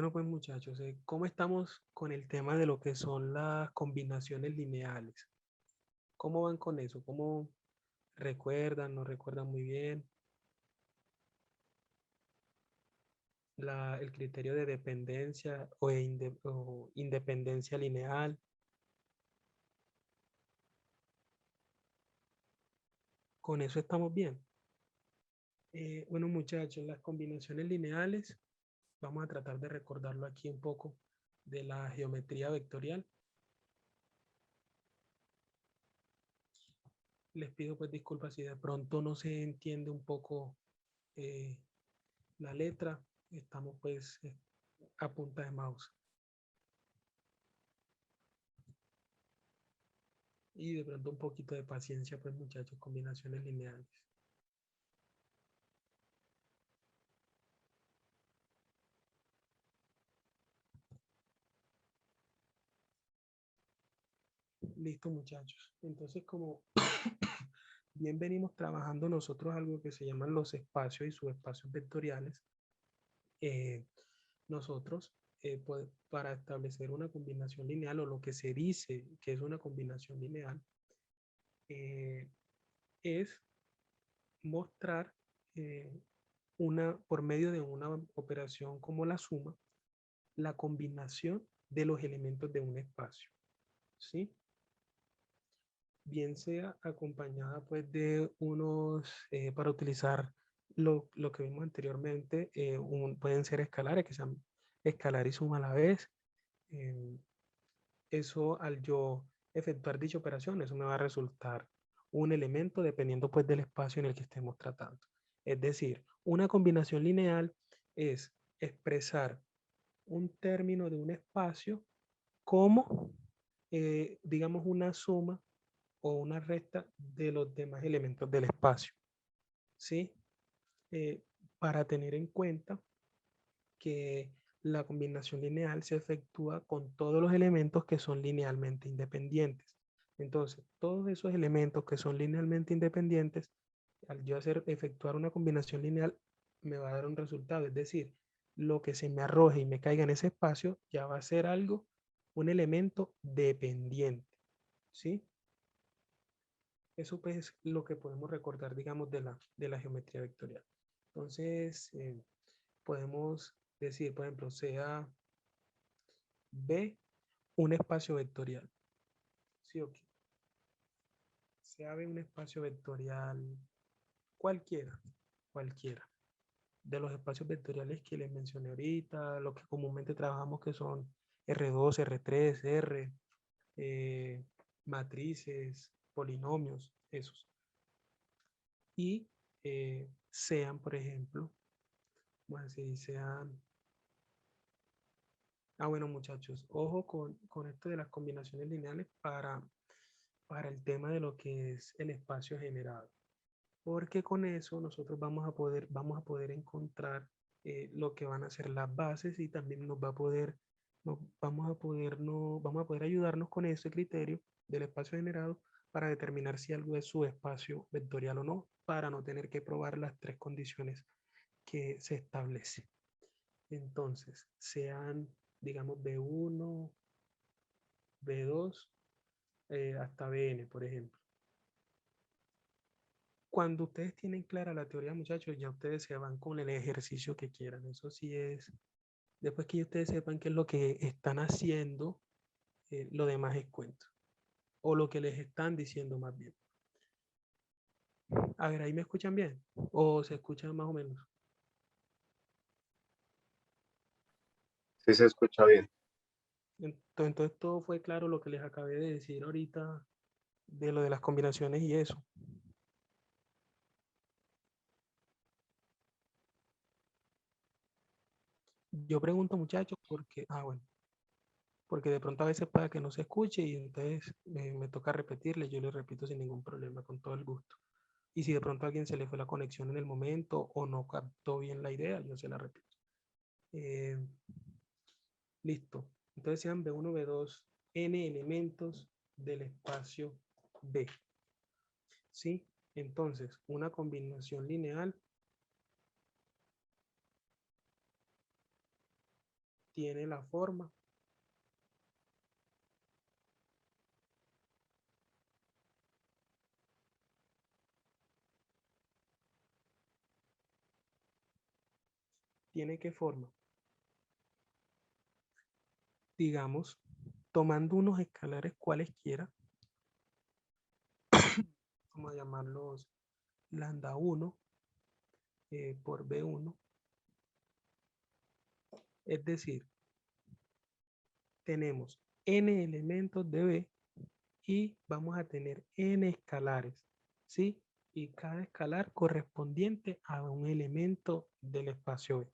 Bueno, pues muchachos, ¿cómo estamos con el tema de lo que son las combinaciones lineales? ¿Cómo van con eso? ¿Cómo recuerdan, no recuerdan muy bien el criterio de dependencia o independencia lineal? ¿Con eso estamos bien? Bueno, muchachos, las combinaciones lineales, vamos a tratar de recordarlo aquí un poco de la geometría vectorial. Les pido pues disculpas si de pronto no se entiende un poco eh, la letra. Estamos pues a punta de mouse. Y de pronto un poquito de paciencia, pues muchachos, combinaciones lineales. Listo, muchachos. Entonces, como bien venimos trabajando nosotros algo que se llaman los espacios y subespacios vectoriales, eh, nosotros, para establecer una combinación lineal o lo que se dice que es una combinación lineal, eh, es mostrar por medio de una operación como la suma, la combinación de los elementos de un espacio, ¿sí? Bien sea acompañada pues de para utilizar lo que vimos anteriormente, pueden ser escalares, que sean escalar y suma a la vez. eh, Eso al yo efectuar dicha operación, eso me va a resultar un elemento dependiendo pues del espacio en el que estemos tratando. Es decir, una combinación lineal es expresar un término de un espacio como, digamos, una suma o una resta de los demás elementos del espacio, ¿sí? Eh, para tener en cuenta que la combinación lineal se efectúa con todos los elementos que son linealmente independientes. Entonces, todos esos elementos que son linealmente independientes, al yo efectuar una combinación lineal, me va a dar un resultado. Es decir, lo que se me arroje y me caiga en ese espacio ya va a ser algo, un elemento dependiente, ¿sí? Eso pues es lo que podemos recordar, digamos, de la geometría vectorial. Entonces, podemos decir, por ejemplo, sea B un espacio vectorial. ¿Sí o qué? Sea B un espacio vectorial cualquiera, cualquiera. De los espacios vectoriales que les mencioné ahorita, los que comúnmente trabajamos que son R2, R3, R, eh, matrices, polinomios, esos. Y sean, por ejemplo, bueno, si sean... bueno, muchachos, ojo con esto de las combinaciones lineales para el tema de lo que es el espacio generado. Porque con eso nosotros vamos a poder encontrar lo que van a ser las bases y también vamos a poder ayudarnos con ese criterio del espacio generado para determinar si algo es subespacio vectorial o no, para no tener que probar las tres condiciones que se establecen. Entonces, sean, digamos, B1, B2, hasta Bn, por ejemplo. Cuando ustedes tienen clara la teoría, muchachos, ya ustedes se van con el ejercicio que quieran. Eso sí es, después que ustedes sepan qué es lo que están haciendo, lo demás es cuento. O lo que les están diciendo más bien. A ver, ahí me escuchan bien. O se escuchan más o menos. Sí se escucha bien. Entonces todo fue claro lo que les acabé de decir ahorita de lo de las combinaciones y eso. Yo pregunto, muchachos, bueno, porque de pronto a veces para que no se escuche y entonces me toca repetirle, yo le repito sin ningún problema, con todo el gusto. Y si de pronto a alguien se le fue la conexión en el momento o no captó bien la idea, yo se la repito. Eh, Listo. Entonces sean B1, B2, N elementos del espacio B. ¿Sí? Entonces, una combinación lineal tiene la forma. ¿Tiene qué forma? Digamos, tomando unos escalares cualesquiera, vamos a llamarlos lambda 1 por B1. Es decir, tenemos n elementos de B y vamos a tener n escalares, ¿sí? Y cada escalar correspondiente a un elemento del espacio B.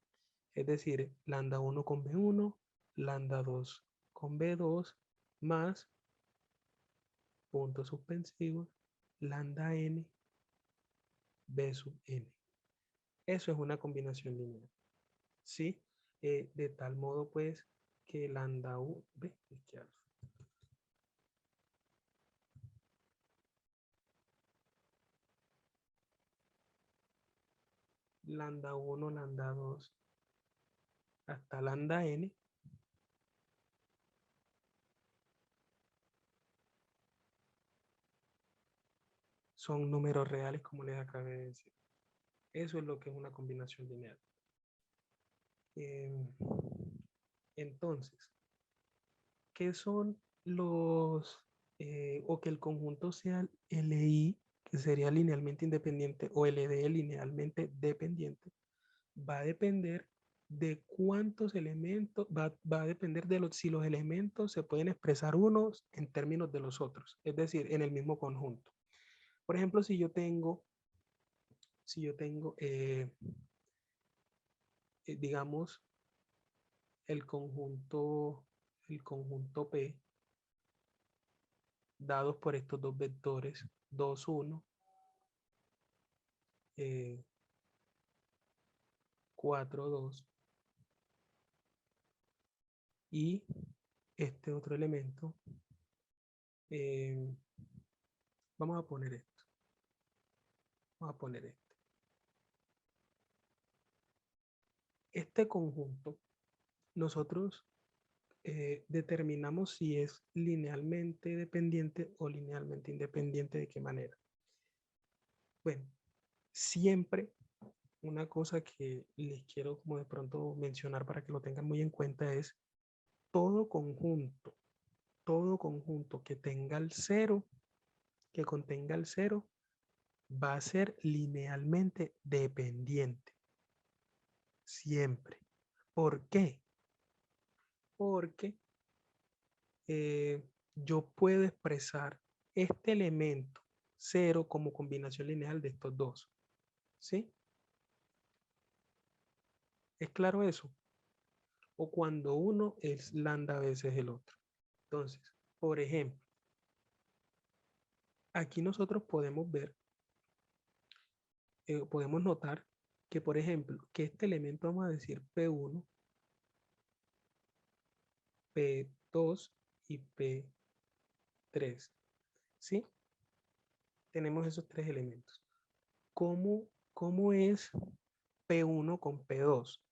Es decir, lambda 1 con B1, lambda 2 con B2, más puntos suspensivos, lambda n, B sub n. Eso es una combinación lineal, ¿sí? De tal modo, pues, que lambda u, ¿ve? Izquierda. Lambda 1, lambda 2, hasta lambda n, son números reales, como les acabé de decir. Eso es lo que es una combinación lineal. Entonces, ¿qué son los, o que el conjunto sea LI, que sería linealmente independiente, o LD linealmente dependiente? Va a depender de cuántos elementos, va a depender de si los elementos se pueden expresar unos en términos de los otros, es decir, en el mismo conjunto. Por ejemplo, si yo tengo, digamos, el conjunto P, dados por estos dos vectores, 2, 1, 4, 2, y este otro elemento, vamos a poner esto, vamos a poner esto. Este conjunto, nosotros determinamos si es linealmente dependiente o linealmente independiente. ¿De qué manera? Bueno, siempre una cosa que les quiero como de pronto mencionar para que lo tengan muy en cuenta es todo conjunto que tenga el cero, que contenga el cero, va a ser linealmente dependiente. Siempre. ¿Por qué? Porque yo puedo expresar este elemento cero como combinación lineal de estos dos. ¿Sí? ¿Es claro eso? O cuando uno es lambda a veces el otro. Entonces, por ejemplo, aquí nosotros podemos ver, podemos notar que, por ejemplo, que este elemento, vamos a decir P1, P2 y P3. ¿Sí? Tenemos esos tres elementos. ¿Cómo es P1 con P2?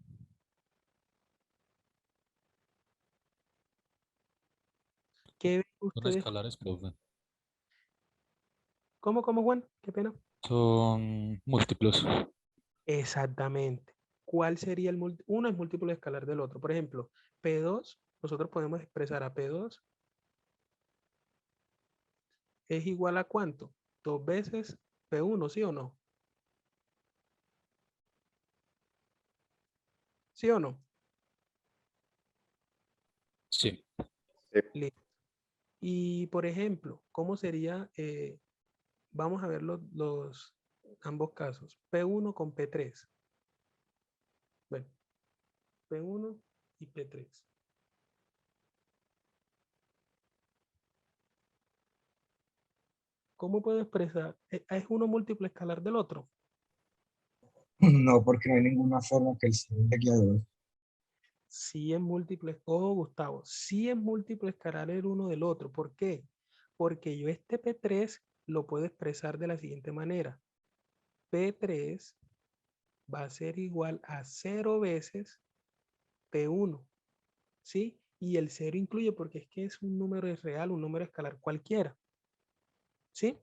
¿Qué ven Son ustedes? escalares, profe. ¿Cómo, Juan? Qué pena. Son múltiplos. Exactamente. ¿Cuál sería el múltiplo? Uno es múltiplo escalar del otro. Por ejemplo, P2, nosotros podemos expresar a P2 es igual a ¿cuánto? 2 veces P1, ¿sí o no? ¿Sí o no? Sí. Sí. Listo. Y, por ejemplo, ¿cómo sería? Vamos a ver ambos casos. P1 con P3. Bueno, P1 y P3. ¿Cómo puedo expresar? ¿Es uno múltiplo escalar del otro? No, porque no hay ninguna forma que el cero llegue a 2. Sí es múltiplo, Gustavo, sí es múltiplo escalar el uno del otro. ¿Por qué? Porque yo este P3 lo puedo expresar de la siguiente manera. P3 va a ser igual a 0 veces P1. ¿sí? Y el 0 incluye porque es que es un número real, un número escalar cualquiera, ¿sí?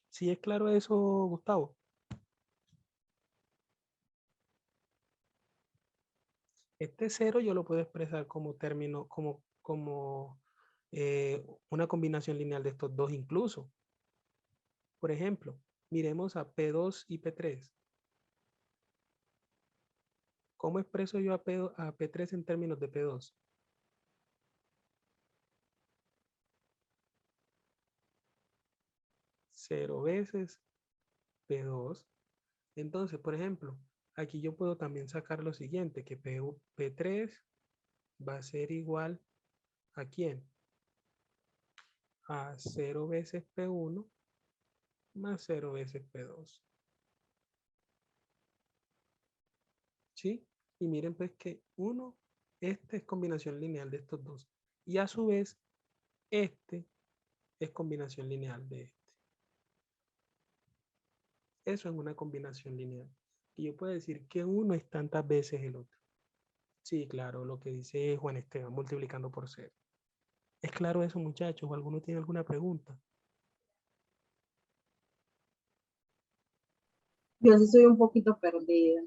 ¿Sí es claro eso, Gustavo? Este 0 yo lo puedo expresar como término, una combinación lineal de estos dos incluso. Por ejemplo, miremos a P2 y P3. ¿Cómo expreso yo a P3 en términos de P2? Cero veces P2. Entonces, por ejemplo, aquí yo puedo también sacar lo siguiente, que P3 va a ser igual ¿a quién? A 0 veces P1 más 0 veces P2. ¿Sí? Y miren pues que este es combinación lineal de estos dos. Y a su vez, este es combinación lineal de este. Eso es una combinación lineal. Y yo puedo decir que uno es tantas veces el otro. Sí, claro, lo que dice Juan Esteban, multiplicando por 0. ¿Es claro eso, muchachos? ¿O alguno tiene alguna pregunta? Yo sí soy un poquito perdida.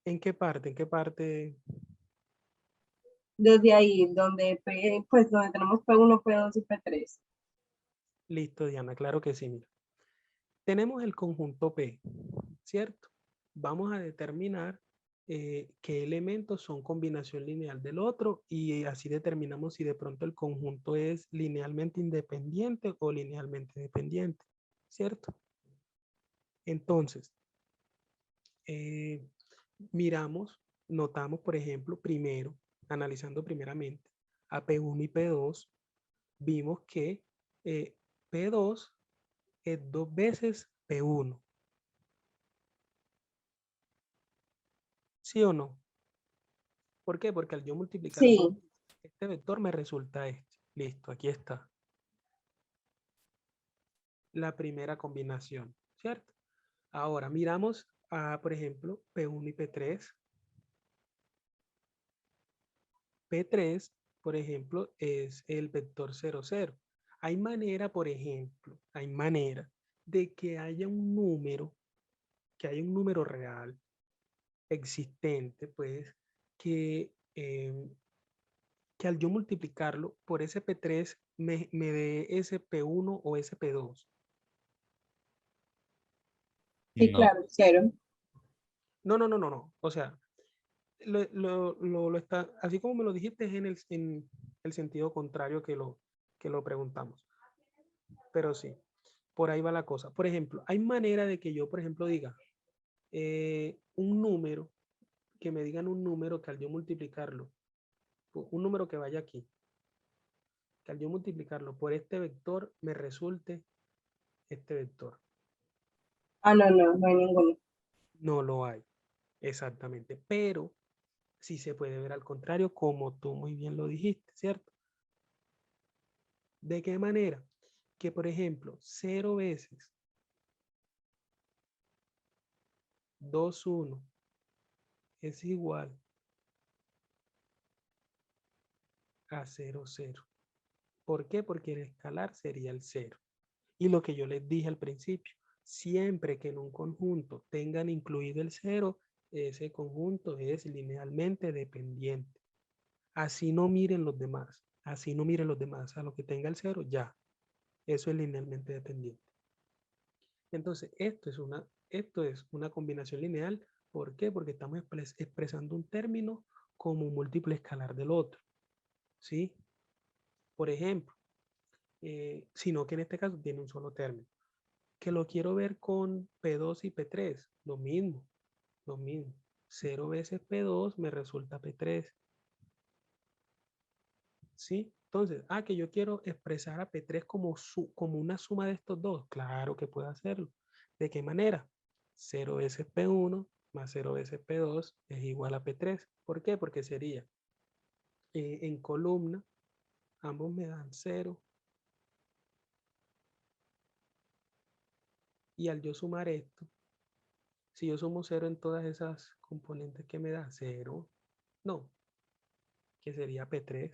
¿En qué parte? ¿En qué parte? Desde ahí, donde, pues, donde tenemos P1, P2 y P3. Listo, Diana, claro que sí. Mira. Tenemos el conjunto P, ¿cierto? Vamos a determinar qué elementos son combinación lineal del otro y así determinamos si de pronto el conjunto es linealmente independiente o linealmente dependiente, ¿cierto? Entonces, eh, notamos, por ejemplo, primero, analizando primeramente a P1 y P2, vimos que P2 es 2 veces P1. ¿Sí o no? ¿Por qué? Porque al yo multiplicar Sí, este vector me resulta este. Listo, aquí está. La primera combinación, ¿cierto? Ahora miramos a, por ejemplo, P1 y P3. P3, por ejemplo, es el vector 0, 0. Hay manera, por ejemplo, hay manera de que haya un número real existente, pues, que al yo multiplicarlo por ese P3 me dé ese P1 o ese P2. sí, No. claro, 0. No, no, no, no, no. O sea, lo está, así como me lo dijiste, es en el sentido contrario que lo preguntamos. Pero sí, por ahí va la cosa. Por ejemplo, hay manera de que yo, por ejemplo, diga un número, que me digan un número que al yo multiplicarlo, un número que vaya aquí, que al yo multiplicarlo por este vector me resulte este vector. Ah, no, no, no hay ninguno. No lo hay, exactamente. Pero sí se puede ver al contrario, como tú muy bien lo dijiste, ¿cierto? ¿De qué manera? Que, por ejemplo, 0 veces 2, 1 es igual a 0, 0. ¿Por qué? Porque el escalar sería el 0. Y lo que yo les dije al principio, siempre que en un conjunto tengan incluido el 0, ese conjunto es linealmente dependiente. Así no miren los demás. Así no miren los demás. A lo que tenga el 0, ya. Eso es linealmente dependiente. Entonces, esto es una combinación lineal. ¿Por qué? Porque estamos expresando un término como un múltiplo escalar del otro. ¿Sí? Por ejemplo, sino que en este caso tiene un solo término. Que lo quiero ver con P2 y P3. Lo mismo. Lo mismo. 0 veces P2 me resulta P3. ¿Sí? Entonces, que yo quiero expresar a P3 como una suma de estos dos. Claro que puedo hacerlo. ¿De qué manera? 0 veces P1 más 0 veces P2 es igual a P3. ¿Por qué? Porque sería en columna, ambos me dan 0. Y al yo sumar esto, si yo sumo 0 en todas esas componentes que me da 0, no, que sería P3.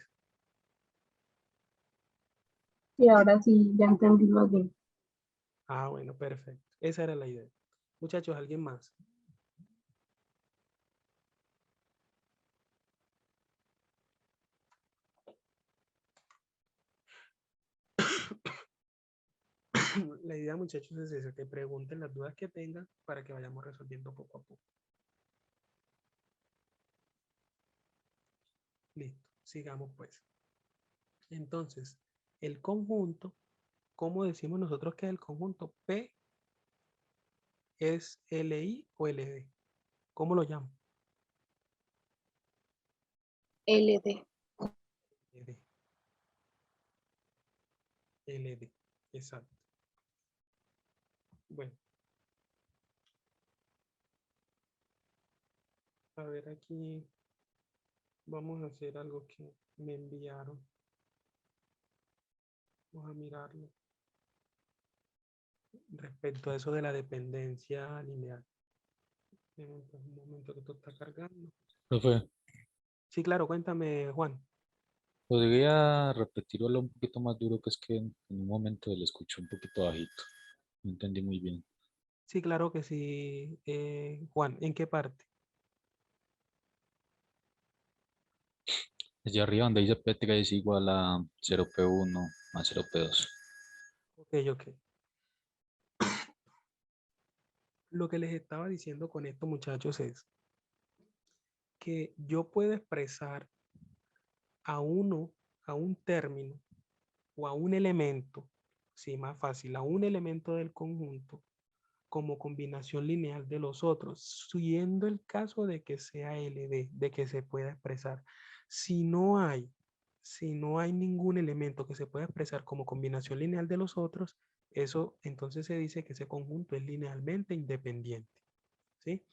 Y ahora sí, ya entendí más bien. Ah, bueno, perfecto. Esa era la idea. Muchachos, ¿alguien más? La idea, muchachos, es esa, que pregunten las dudas que tengan para que vayamos resolviendo poco a poco. Listo, sigamos pues. Entonces, el conjunto, ¿cómo decimos nosotros que es el conjunto? P es LI o LD. ¿Cómo lo llamo? LD. LD. LD. Exacto. Bueno, a ver aquí. Vamos a hacer algo que me enviaron. Vamos a mirarlo. Respecto a eso de la dependencia lineal. Un momento que esto está cargando. Profe, Sí, claro, cuéntame, Juan. ¿podría repetirlo un poquito más duro? Que es que en un momento le escuché un poquito bajito. No entendí muy bien. Sí, claro que sí. Juan, ¿en qué parte? Desde arriba donde dice P3 es igual a 0P1 más 0P2. Ok, ok. Lo que les estaba diciendo con esto, muchachos, es que yo puedo expresar a uno, a un término o a un elemento, sí, más fácil, a un elemento del conjunto como combinación lineal de los otros, siendo el caso de que sea LD, de que se pueda expresar. Si no hay, si no hay ningún elemento que se pueda expresar como combinación lineal de los otros, eso entonces se dice que ese conjunto es linealmente independiente, ¿sí?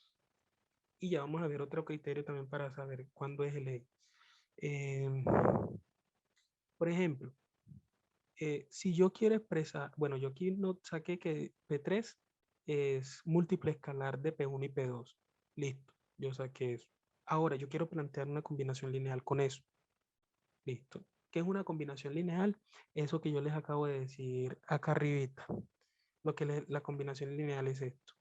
Y ya vamos a ver otro criterio también para saber cuándo es LD. Por ejemplo, si yo quiero expresar, bueno, yo aquí no saqué que P3 es múltiple escalar de P1 y P2. Listo, yo saqué eso. Ahora yo quiero plantear una combinación lineal con eso. Listo. ¿Qué es una combinación lineal? Eso que yo les acabo de decir acá arribita. La combinación lineal es esto,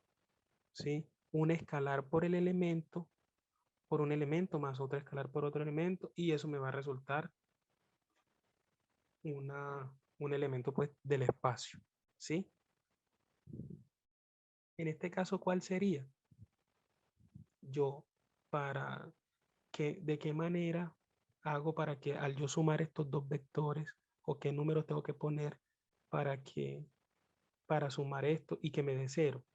¿sí? Un escalar por el elemento, por un elemento más otro escalar por otro elemento, y eso me va a resultar un elemento pues del espacio, ¿sí? En este caso, ¿cuál sería? Yo, para que, ¿de qué manera hago para que al yo sumar estos dos vectores o qué números tengo que poner para que, para sumar esto y que me dé cero?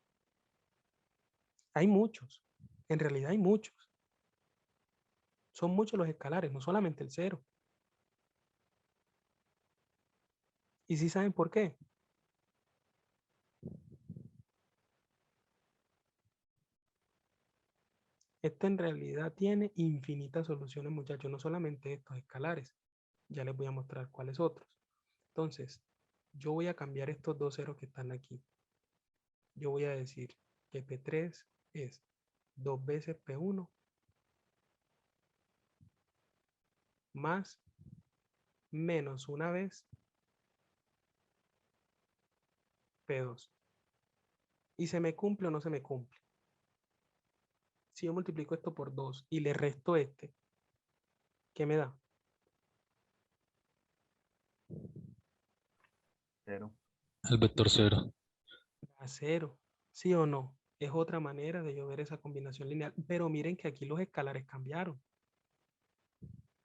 Hay muchos, en realidad hay muchos. Son muchos los escalares, no solamente el cero. ¿Y si saben por qué? Esto en realidad tiene infinitas soluciones, muchachos, no solamente estos escalares. Ya les voy a mostrar cuáles otros. Entonces, yo voy a cambiar estos dos ceros que están aquí. Yo voy a decir que P3 es 2 veces P1 más menos una vez P2. ¿Y se me cumple o no se me cumple? Si yo multiplico esto por 2 y le resto este, ¿qué me da? 0. El vector 0. Da 0. ¿Sí o no? Es otra manera de yo ver esa combinación lineal. Pero miren que aquí los escalares cambiaron.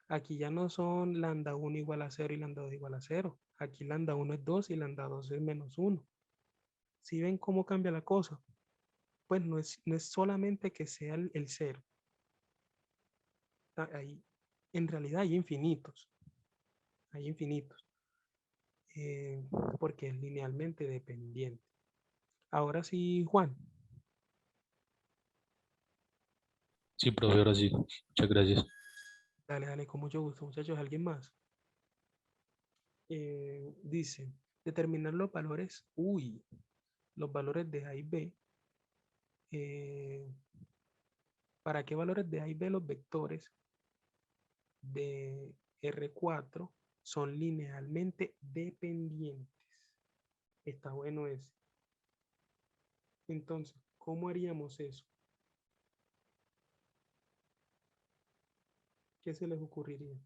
Aquí ya no son lambda 1 igual a 0 y lambda 2 igual a 0. Aquí lambda 1 es 2 y lambda 2 es menos 1. ¿Sí ven cómo cambia la cosa? Pues no es solamente que sea el 0. Ahí, en realidad hay infinitos. Hay infinitos. eh, Porque es linealmente dependiente. Ahora sí, Juan. Sí, profe, ahora sí. Muchas gracias. Dale, dale, con mucho gusto, muchachos. ¿Alguien más? Dice, determinar los valores. Uy, los valores de A y B. ¿Para qué valores de A y B los vectores de R4 son linealmente dependientes? Está bueno ese. Entonces, ¿cómo haríamos eso? ¿Qué se les ocurriría?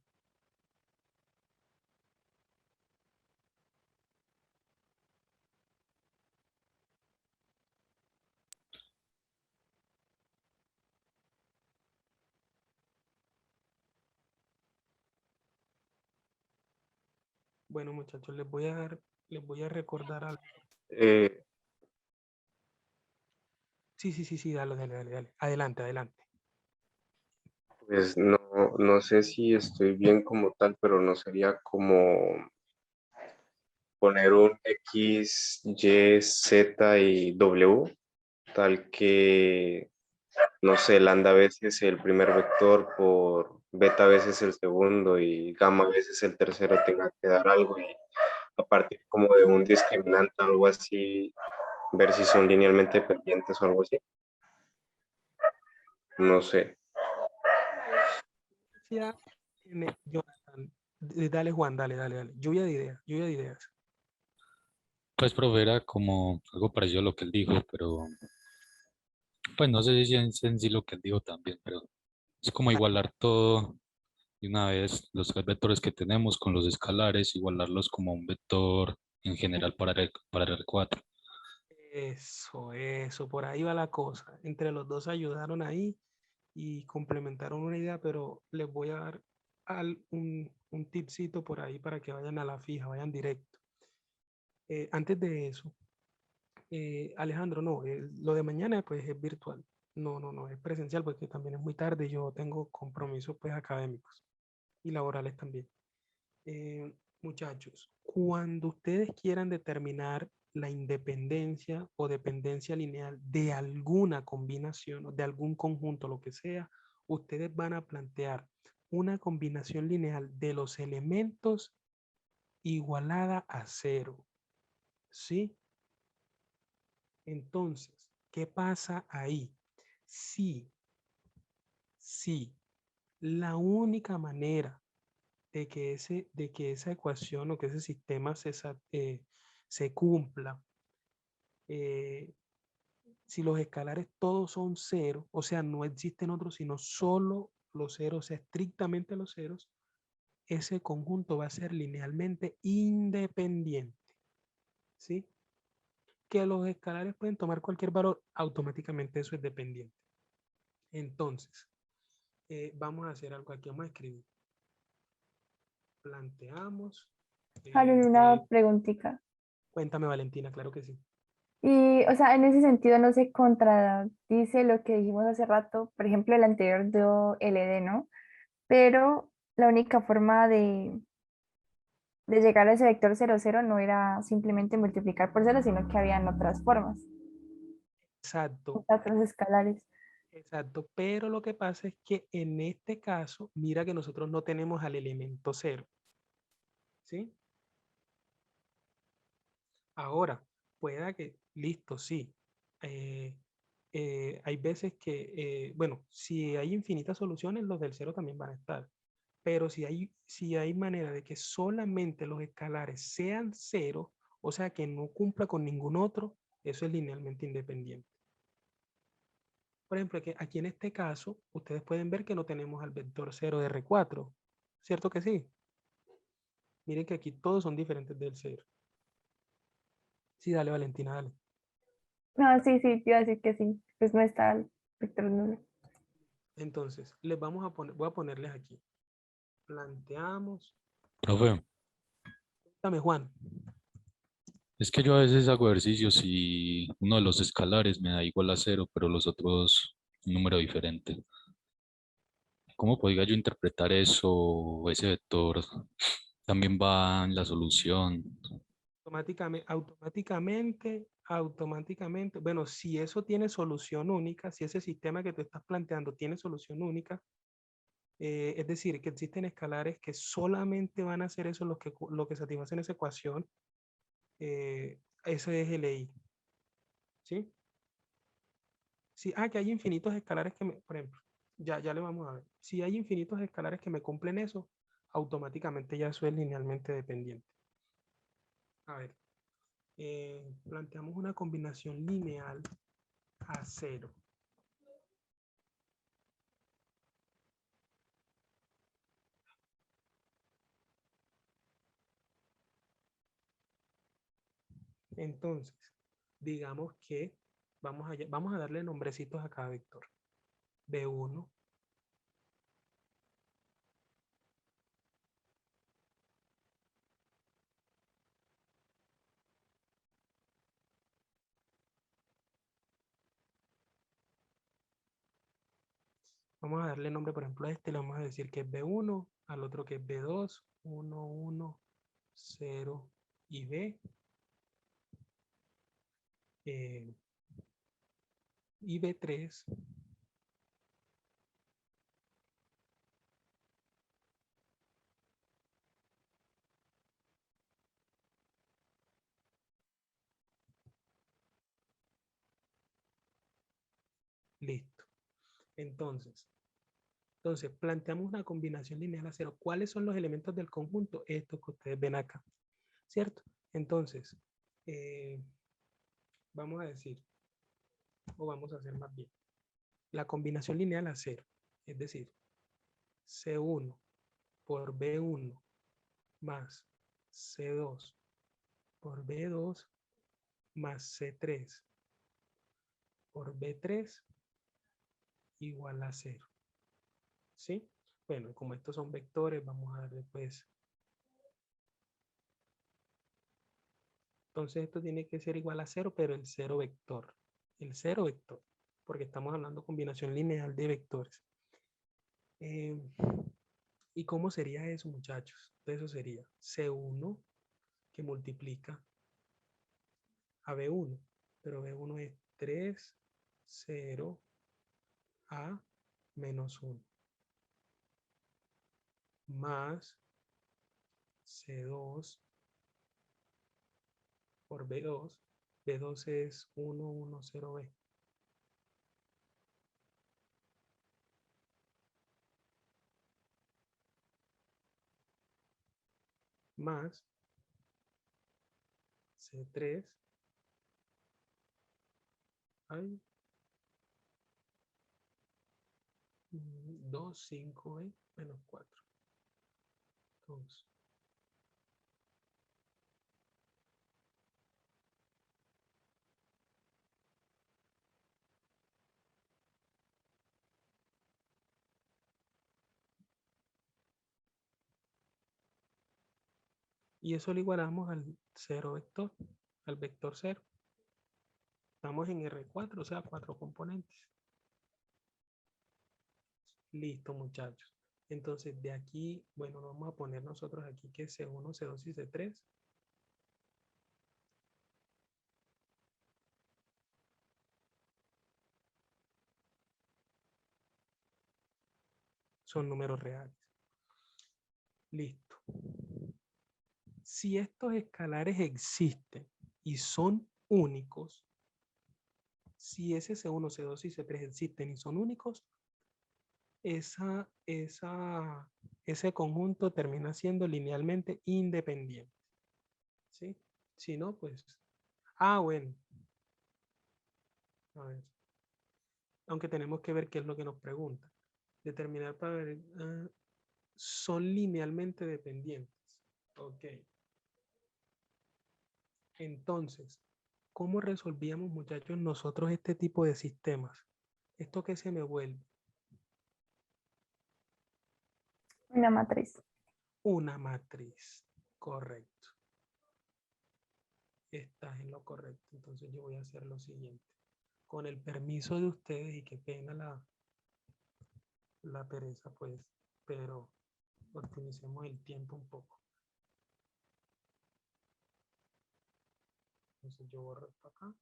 Bueno, muchachos, les voy a recordar algo. Eh, Sí, dale, dale, dale, dale. Adelante, adelante. pues no sé si estoy bien como tal, pero no sería como poner un X, Y, Z y W, tal que, no sé, lambda a veces el primer vector por beta a veces el segundo y gamma a veces el tercero tenga que dar algo y a partir como de un discriminante o algo así, ver si son linealmente dependientes o algo así. No sé. Decía, Jonathan, dale, Juan, dale, dale, dale. Lluvia de ideas, lluvia de ideas. Pues, profe, era como algo parecido a lo que él dijo, pero pues no sé si en sí lo que él dijo también, pero es como igualar todo de una vez, los tres vectores que tenemos con los escalares, igualarlos como un vector en general para R4. Eso, por ahí va la cosa. Entre los dos ayudaron ahí y complementaron una idea, pero les voy a dar un tipcito por ahí para que vayan a la fija, vayan directo. Antes de eso, Alejandro, no, lo de mañana pues es virtual. No, es presencial porque también es muy tarde y yo tengo compromisos pues académicos y laborales también. Muchachos, cuando ustedes quieran determinar la independencia o dependencia lineal de alguna combinación o de algún conjunto, lo que sea, ustedes van a plantear una combinación lineal de los elementos igualada a cero. ¿Sí? Entonces, ¿qué pasa ahí? Sí, la única manera de que esa ecuación o que ese sistema se cumpla, eh, si los escalares todos son cero, o sea, no existen otros, sino solo los ceros, o sea, estrictamente los ceros, ese conjunto va a ser linealmente independiente. ¿Sí? Que los escalares pueden tomar cualquier valor, automáticamente eso es dependiente. Entonces, vamos a hacer algo aquí, vamos a escribir. Planteamos. Harold, una preguntita. Cuéntame, Valentina, claro que sí. Y, o sea, en ese sentido no se contradice lo que dijimos hace rato, por ejemplo, el anterior dio LD, ¿no? Pero la única forma de llegar a ese vector 0, 0 no era simplemente multiplicar por 0, sino que habían otras formas, Exacto, otros escalares. exacto. Pero lo que pasa es que en este caso, mira que nosotros no tenemos al elemento cero. ¿Sí? Ahora, pueda que, listo, sí. eh, hay veces que, bueno, si hay infinitas soluciones, los del cero también van a estar. Pero si hay manera de que solamente los escalares sean cero, o sea, que no cumpla con ningún otro, eso es linealmente independiente. Por ejemplo, que aquí en este caso, ustedes pueden ver que no tenemos al vector 0 de R4. ¿Cierto que sí? Miren que aquí todos son diferentes del 0. Sí, dale, Valentina, dale. No, sí, te iba a decir que sí, pues no está el vector nulo. Entonces, les vamos a poner, voy a ponerles aquí. Planteamos. Profe, Dame, Juan. es que yo a veces hago ejercicios y uno de los escalares me da igual a cero, pero los otros un número diferente. ¿Cómo podría yo interpretar eso? Ese vector también va en la solución. Automáticamente, bueno, si eso tiene solución única, si ese sistema que tú estás planteando tiene solución única, es decir, que existen escalares que solamente van a hacer eso lo que satisfacen esa ecuación, eso es LI. ¿Sí? Sí, que hay infinitos escalares que por ejemplo, ya le vamos a ver. Si hay infinitos escalares que me cumplen eso, automáticamente ya eso es linealmente dependiente. A ver, planteamos una combinación lineal a cero. Entonces, digamos que vamos a darle nombrecitos a cada vector. B1, vamos a darle nombre, por ejemplo, a este le vamos a decir que es B1, al otro que es B2, 1, 1, 0 y B. Y B3. Listo. Entonces, planteamos una combinación lineal a cero. ¿Cuáles son los elementos del conjunto? Estos que ustedes ven acá, ¿cierto? Entonces, vamos a decir, o vamos a hacer más bien, la combinación lineal a cero, es decir, C1 por B1 más C2 por B2 más C3 por B3 igual a cero, ¿sí? Bueno, como estos son vectores, vamos a darle pues. Entonces esto tiene que ser igual a cero, pero el cero vector. El cero vector, porque estamos hablando de combinación lineal de vectores. ¿Y cómo sería eso, muchachos? Entonces eso sería C1 que multiplica a B1, pero B1 es 3, 0, A menos 1, más C2 por B2. B2 es 1, 1, 0, B. Más C3, ay, 2, 5, menos 4. 2. Y eso lo igualamos al cero vector, al vector 0. Estamos en R4, o sea, 4 componentes. Listo, muchachos. Entonces, de aquí, bueno, vamos a poner nosotros aquí que C1, C2 y C3 son números reales. Listo. Si estos escalares existen y son únicos, si ese C1, C2 y C3 existen y son únicos, ese conjunto termina siendo linealmente independiente. ¿Sí? Si no, pues. Bueno. A ver. Aunque tenemos que ver qué es lo que nos pregunta. Determinar para ver. Son linealmente dependientes. Ok. Entonces, ¿cómo resolvíamos, muchachos, nosotros este tipo de sistemas? ¿Esto qué se me vuelve? Una matriz. Una matriz. Correcto. Estás en lo correcto. Entonces yo voy a hacer lo siguiente. Con el permiso de ustedes, y qué pena la pereza, pues, pero optimicemos el tiempo un poco. Entonces yo borro esto acá.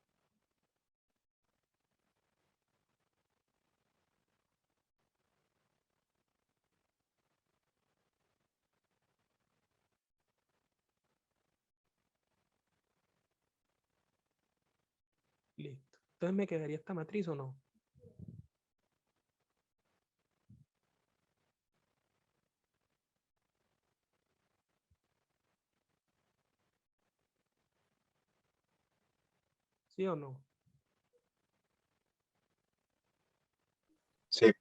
Listo. Entonces me quedaría esta matriz o no. ¿Sí o no? Sí,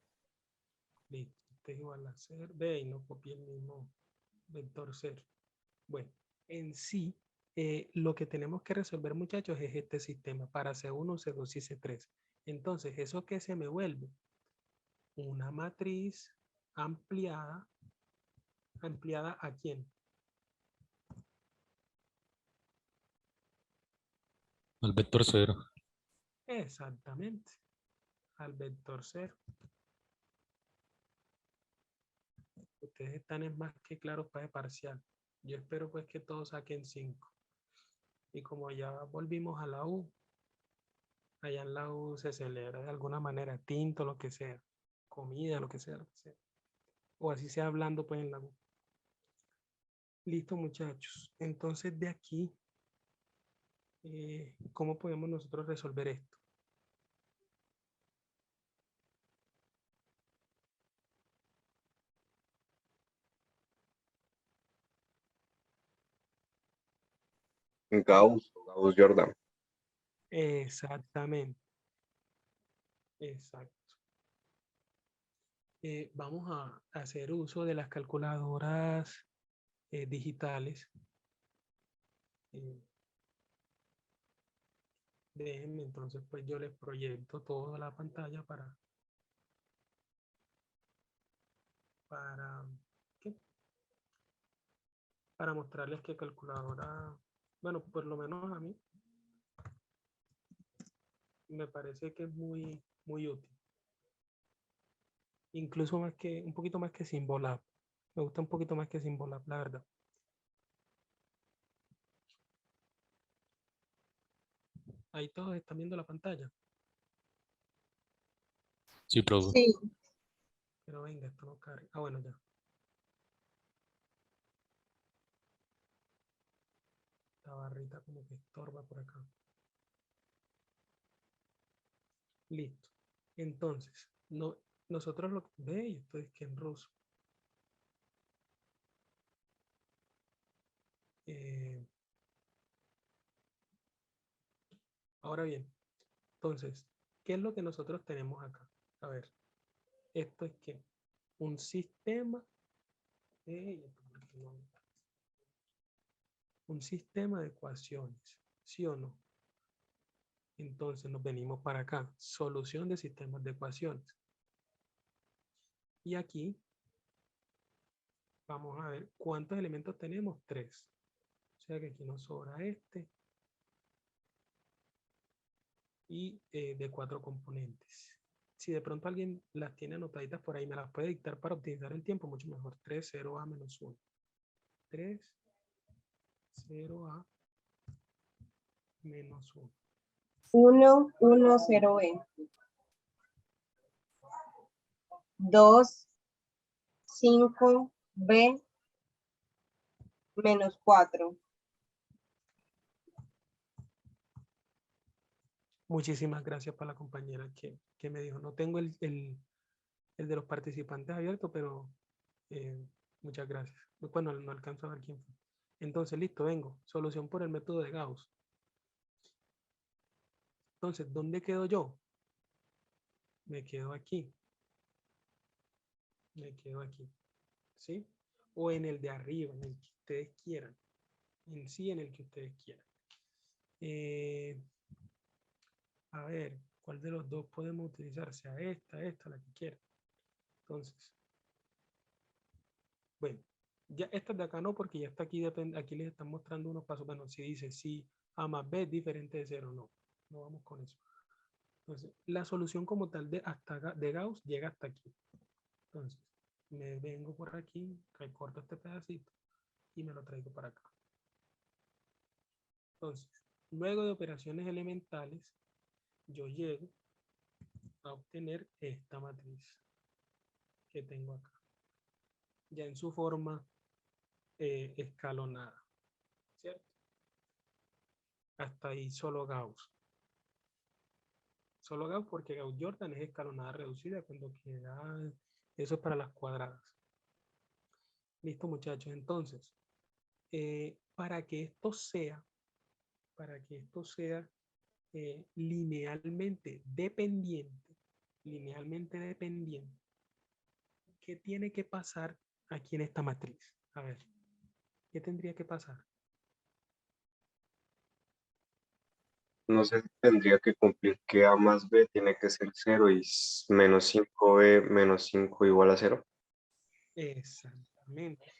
Listo. Este es igual a ser B y no copié el mismo vector 0. Bueno, en sí, lo que tenemos que resolver, muchachos, es este sistema para C1, C2 y C3. Entonces, ¿eso qué se me vuelve? Una matriz ampliada. ¿Ampliada a quién? Al vector 0. Exactamente, al vector 0. Ustedes están en más que claros para el parcial. Yo espero pues que todos saquen 5. Y como ya volvimos a la U, allá en la U se celebra de alguna manera, tinto, lo que sea, comida, lo que sea, lo que sea. O así sea hablando pues en la U. Listo, muchachos. Entonces de aquí, ¿cómo podemos nosotros resolver esto? Gauss o Gauss-Jordan. Exactamente. Exacto. Vamos a hacer uso de las calculadoras digitales. Déjenme, entonces pues yo les proyecto toda la pantalla para, ¿qué? Para mostrarles qué calculadora, bueno, por lo menos a mí me parece que es muy, muy útil. Incluso más que, un poquito más que Symbolab. Me gusta un poquito más que Symbolab, la verdad. Ahí todos están viendo la pantalla. Sí, profe. Sí, Pero venga, esto no carga. Ah, bueno, ya. La barrita como que estorba por acá. Listo. Entonces, no, nosotros lo que... Ve, esto es que en ruso. Eh, ahora bien, entonces, ¿qué es lo que nosotros tenemos acá? A ver, esto es que un sistema, un sistema de ecuaciones, ¿sí o no? Entonces nos venimos para acá, solución de sistemas de ecuaciones. Y aquí vamos a ver cuántos elementos tenemos, 3. O sea que aquí nos sobra este y de 4 componentes. Si de pronto alguien las tiene anotaditas por ahí, me las puede dictar para optimizar el tiempo, mucho mejor. 3, 0, A menos 1. 3, 0, A menos 1. 1, 1, 0, B. 2, 5, B, menos 4. Muchísimas gracias para la compañera que me dijo. No tengo el de los participantes abierto, pero muchas gracias. Bueno, no alcanzo a ver quién fue. Entonces, listo, vengo. Solución por el método de Gauss. Entonces, ¿dónde quedo yo? Me quedo aquí. Me quedo aquí. ¿Sí? O en el de arriba, en el que ustedes quieran. En sí, en el que ustedes quieran. A ver, ¿cuál de los dos podemos utilizar? Sea esta, la que quieran. Entonces, bueno, ya esta de acá no, porque ya está aquí, aquí les están mostrando unos pasos. Bueno, si dice si A más B es diferente de 0, no. No vamos con eso. Entonces, la solución como tal de Gauss llega hasta aquí. Entonces, me vengo por aquí, recorto este pedacito y me lo traigo para acá. Entonces, luego de operaciones elementales, yo llego a obtener esta matriz que tengo acá, ya en su forma escalonada, ¿cierto? Hasta ahí solo Gauss. Solo Gauss porque Gauss-Jordan es escalonada reducida cuando queda, eso es para las cuadradas. Listo, muchachos. Entonces, para que esto sea linealmente dependiente, ¿qué tiene que pasar aquí en esta matriz? A ver, ¿qué tendría que pasar? No sé si tendría que cumplir que A más B tiene que ser 0 y menos 5B menos 5 igual a 0. Exactamente.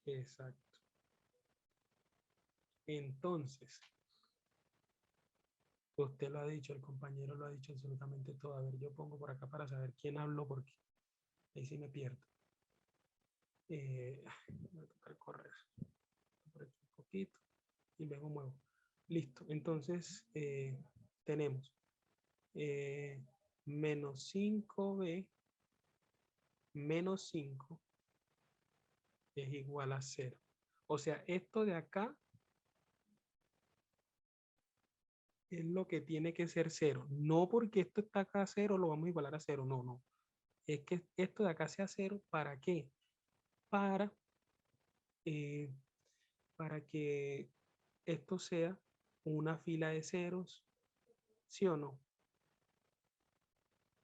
Exacto. Entonces, usted lo ha dicho, el compañero lo ha dicho absolutamente todo. A ver, yo pongo por acá para saber quién habló porque ahí sí me pierdo. Voy a tocar correr. Por aquí un poquito y luego muevo. Listo. Entonces, tenemos menos 5b menos 5 es igual a 0. O sea, esto de acá es lo que tiene que ser 0. No porque esto está acá a 0 lo vamos a igualar a 0. No, no. Es que esto de acá sea 0. ¿Para qué? Para, eh, para que esto sea una fila de ceros, ¿sí o no?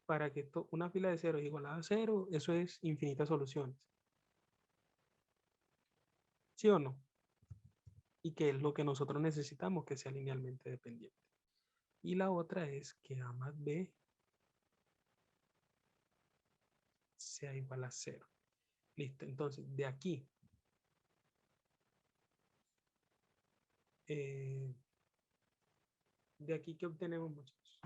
Para que esto, una fila de ceros igualada a 0, eso es infinitas soluciones. ¿Sí o no? Y que es lo que nosotros necesitamos que sea linealmente dependiente. Y la otra es que A más B sea igual a 0. Listo, entonces de aquí ¿qué obtenemos, muchachos?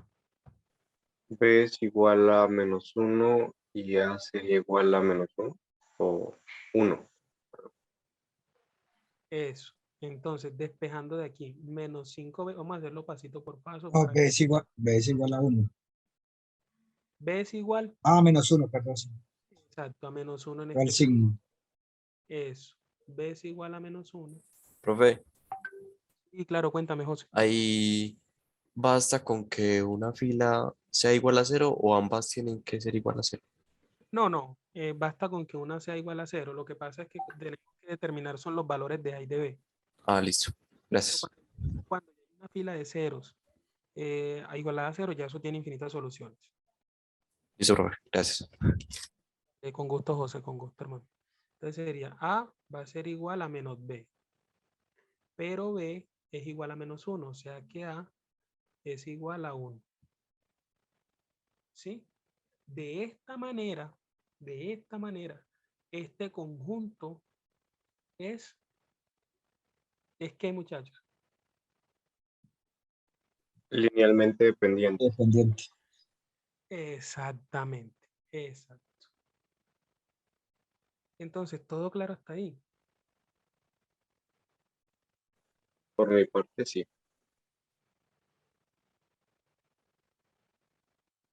B es igual a menos 1 y A sería igual a menos 1 o 1. Eso. Entonces, despejando de aquí, menos 5b, vamos a hacerlo pasito por paso. No, Para que B es igual a 1. b es igual, Ah, menos 1, perdón. Sí. exacto, a menos 1 en Igual este caso. signo. Eso. B es igual a menos 1. Profe, Y claro, cuéntame, José. ahí basta con que una fila sea igual a 0 o ambas tienen que ser igual a 0. No, no, basta con que una sea igual a 0. Lo que pasa es que tenemos que determinar son los valores de A y de B. Ah, listo. Pero Gracias. cuando hay una fila de ceros a igualada a 0, ya eso tiene infinitas soluciones. Listo, profe. Gracias. Con gusto, José, con gusto, hermano. Entonces sería A va a ser igual a menos B, pero B es igual a menos 1, o sea que A es igual a 1. ¿Sí? De esta manera, este conjunto es que, muchachos, Linealmente dependiente. Dependiente. exactamente, exacto. Entonces, todo claro hasta ahí. Por mi parte, sí.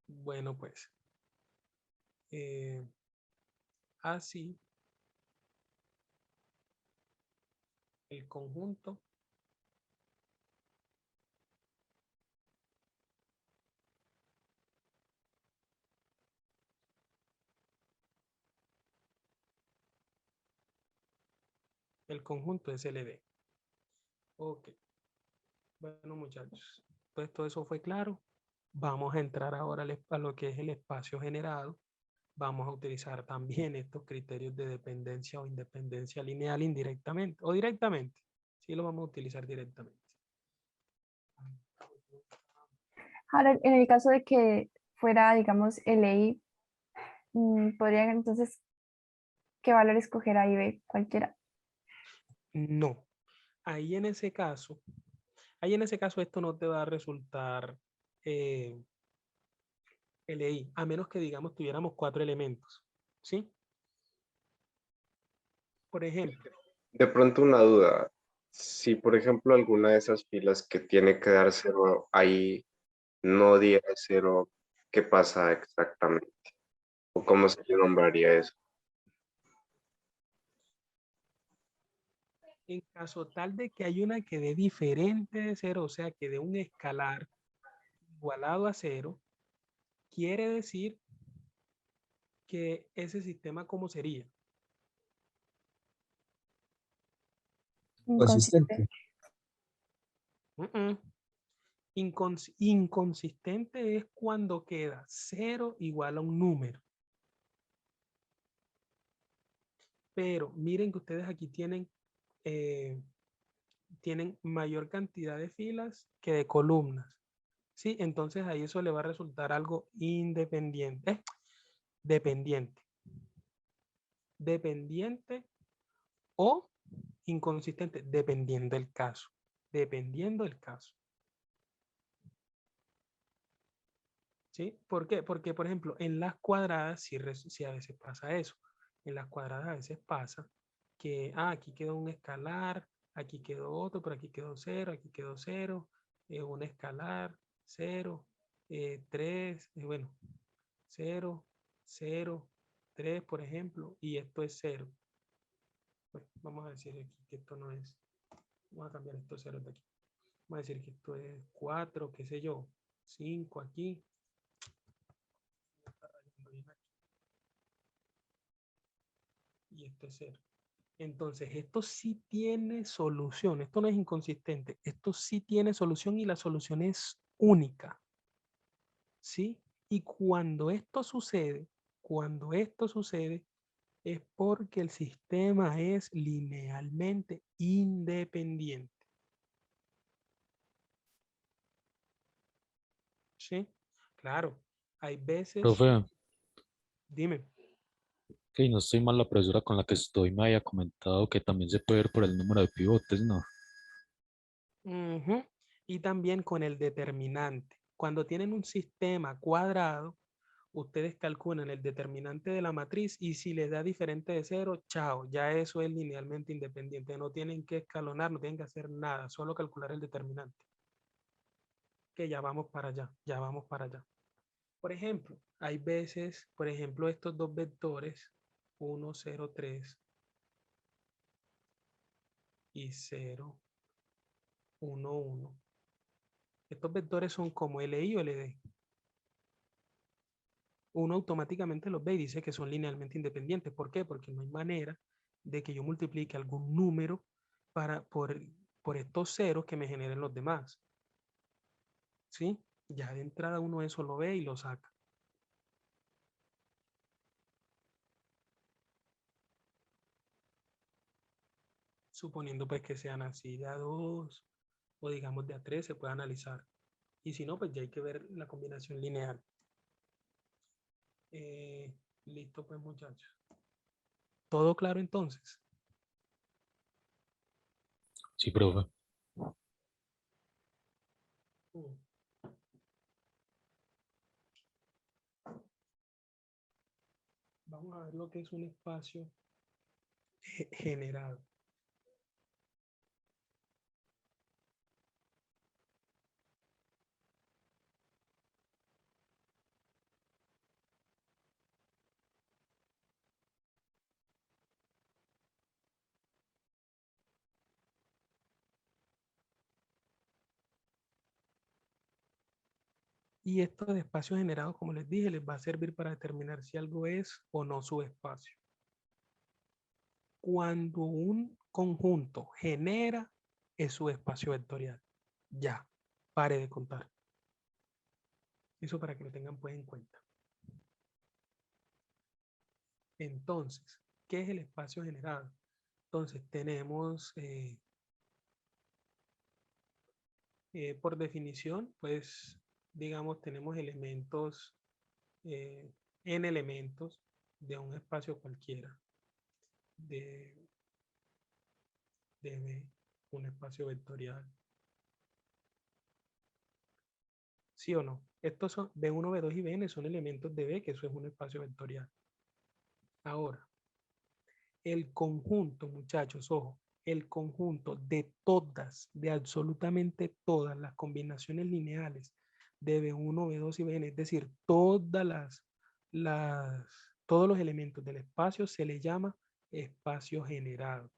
Bueno, pues, así, el conjunto es LD. Ok, bueno, muchachos, pues todo eso fue claro. Vamos a entrar ahora a lo que es el espacio generado. Vamos a utilizar también estos criterios de dependencia o independencia lineal indirectamente o directamente. Sí, lo vamos a utilizar directamente. Ahora, en el caso de que fuera, digamos, LI, podrían entonces, ¿qué valor escoger A y B? Cualquiera. No, ahí en ese caso, esto no te va a resultar LI, a menos que digamos tuviéramos 4 elementos, ¿sí? Por ejemplo, De pronto una duda. Si, por ejemplo, alguna de esas filas que tiene que dar 0 ahí no diera 0, ¿qué pasa exactamente? ¿O cómo se le nombraría eso? en caso tal de que hay una que dé diferente de 0, o sea, que dé un escalar igualado a 0, quiere decir que ese sistema, ¿cómo sería? Consistente. Mm, mm. Inconsistente es cuando queda 0 igual a un número. Pero miren que ustedes aquí tienen mayor cantidad de filas que de columnas. ¿Sí? Entonces ahí eso le va a resultar algo independiente. Dependiente. Dependiente o inconsistente, dependiendo del caso. Dependiendo del caso. ¿Sí? ¿Por qué? Porque, por ejemplo, en las cuadradas sí a veces pasa eso. En las cuadradas a veces pasa que, aquí quedó un escalar, aquí quedó otro, pero aquí quedó 0, aquí quedó 0, un escalar, 0, 3, bueno, 0, 0, 3, por ejemplo, y esto es 0. Bueno, vamos a decir aquí que esto no es, vamos a cambiar estos ceros de aquí. Vamos a decir que esto es 4, qué sé yo, 5 aquí. Y esto es 0. Entonces, esto sí tiene solución. Esto no es inconsistente. Esto sí tiene solución y la solución es única. ¿Sí? Y cuando esto sucede, es porque el sistema es linealmente independiente. ¿Sí? Claro, hay veces, Profe, dime. que no estoy mal, la profesora con la que estoy me había comentado que también se puede ver por el número de pivotes, ¿no? Ujú. Y también con el determinante. Cuando tienen un sistema cuadrado, ustedes calculan el determinante de la matriz y si les da diferente de 0, chao, ya eso es linealmente independiente. No tienen que escalonar, no tienen que hacer nada, solo calcular el determinante. Que ya vamos para allá, ya vamos para allá. Por ejemplo, hay veces, por ejemplo, estos dos vectores, 1, 0, 3 y 0, 1, 1. Estos vectores son como LI o LD. Uno automáticamente los ve y dice que son linealmente independientes. ¿Por qué? Porque no hay manera de que yo multiplique algún número por estos ceros que me generen los demás. ¿Sí? Ya de entrada uno eso lo ve y lo saca. Suponiendo pues que sean así de a 2 o digamos de a 3 se puede analizar. Y si no, pues ya hay que ver la combinación lineal. Listo pues muchachos. ¿Todo claro entonces? Sí, profe. Mm. Vamos a ver lo que es un espacio generado. Y esto de espacio generado, como les dije, les va a servir para determinar si algo es o no subespacio. Cuando un conjunto genera, es subespacio vectorial. Ya, pare de contar. Eso para que lo tengan pues en cuenta. Entonces, ¿qué es el espacio generado? Entonces, tenemos, por definición, pues, digamos, tenemos elementos, n elementos de un espacio cualquiera, de, de B, un espacio vectorial. ¿Sí o no? Estos son B1, B2 y Bn son elementos de B, que eso es un espacio vectorial. Ahora, el conjunto, muchachos, ojo, el conjunto de absolutamente todas las combinaciones lineales de B1, B2 y Bn, es decir, todos los elementos del espacio se le llama espacio generado.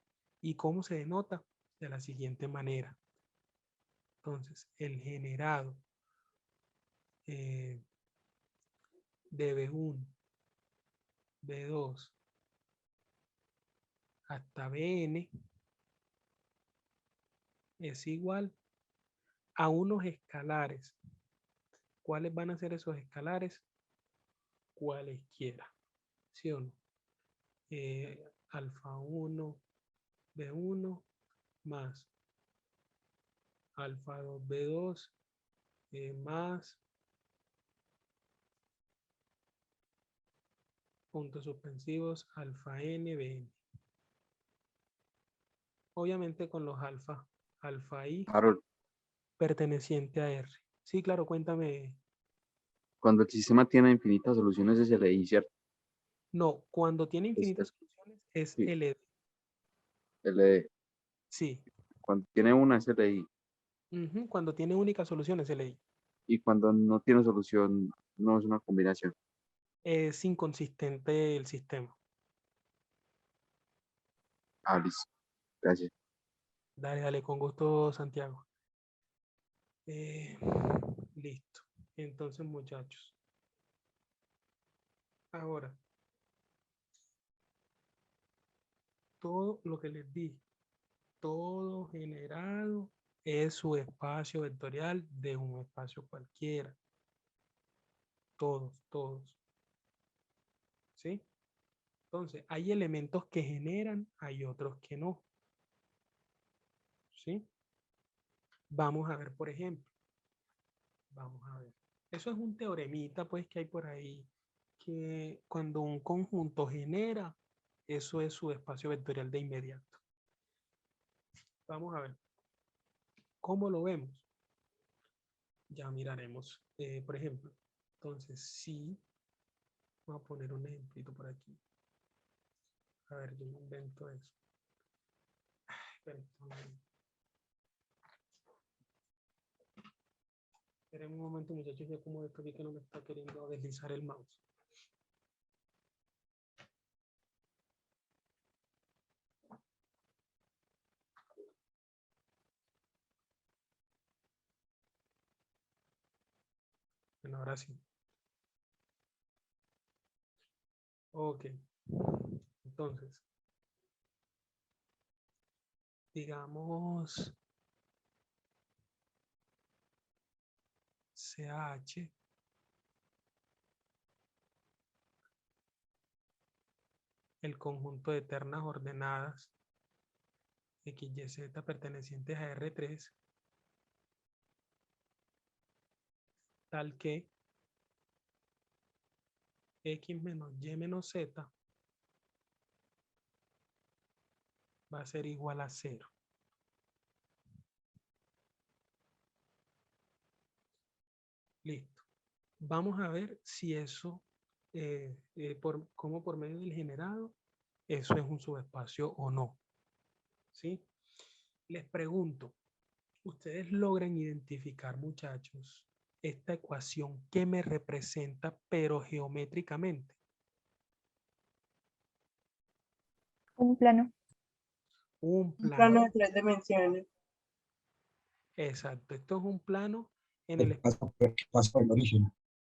¿Y cómo se denota? De la siguiente manera. Entonces, el generado de B1, B2 hasta Bn es igual a unos escalares. ¿Cuáles van a ser esos escalares? Cualesquiera, ¿sí o no? Alfa 1, B1 más alfa 2, B2 más puntos suspensivos alfa n, bn. Obviamente con los alfa, alfa i Harold, perteneciente a R. Sí, claro, cuéntame. cuando el sistema tiene infinitas soluciones es LI, ¿cierto? No, cuando tiene infinitas soluciones es Sí, LD. LD. Sí. Cuando tiene una es LI. Cuando tiene única solución es LI. Y cuando no tiene solución no es una combinación. Es inconsistente el sistema. Ah, listo. Gracias. Dale, dale, con gusto, Santiago. Listo. Entonces, muchachos. Ahora, todo lo que les di, todo generado es su espacio vectorial de un espacio cualquiera. Todos, todos. ¿Sí? Entonces, hay elementos que generan, hay otros que no. ¿Sí? Vamos a ver, por ejemplo. Vamos a ver. Eso es un teoremita, pues, que hay por ahí, que cuando un conjunto genera, eso es su espacio vectorial de inmediato. Vamos a ver. ¿Cómo lo vemos? Ya miraremos. Por ejemplo, entonces, si, voy a poner un ejemplito por aquí. A ver, yo me invento eso. Espera, esperen un momento, muchachos, ya como esto aquí que no me está queriendo deslizar el mouse. Bueno, ahora sí. Ok. Entonces, digamos CH el conjunto de ternas ordenadas X, Y, Z pertenecientes a R3, tal que X menos Y menos Z va a ser igual a 0. Listo. Vamos a ver si eso, como por medio del generado, eso es un subespacio o no. ¿Sí? Les pregunto, ¿ustedes logran identificar, muchachos, esta ecuación que me representa, pero geométricamente? Un plano. Un Un plano. plano de 3 dimensiones. Exacto. Esto es un plano en ¿Qué el, pasa por el origen?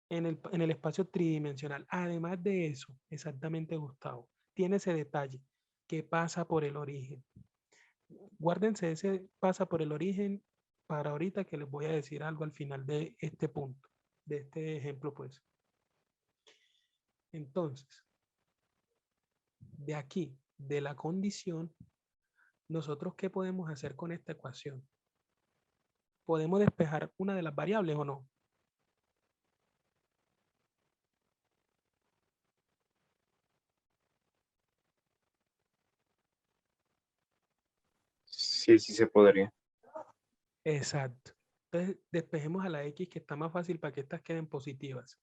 en el espacio tridimensional. Además de eso, exactamente, Gustavo, tiene ese detalle que pasa por el origen. Guárdense ese pasa por el origen para ahorita, que les voy a decir algo al final de este punto, de este ejemplo, pues. Entonces, de aquí, de la condición, nosotros, ¿qué podemos hacer con esta ecuación? ¿Podemos despejar una de las variables o no? Sí, sí se podría. Exacto. Entonces, despejemos a la X, que está más fácil para que estas queden positivas.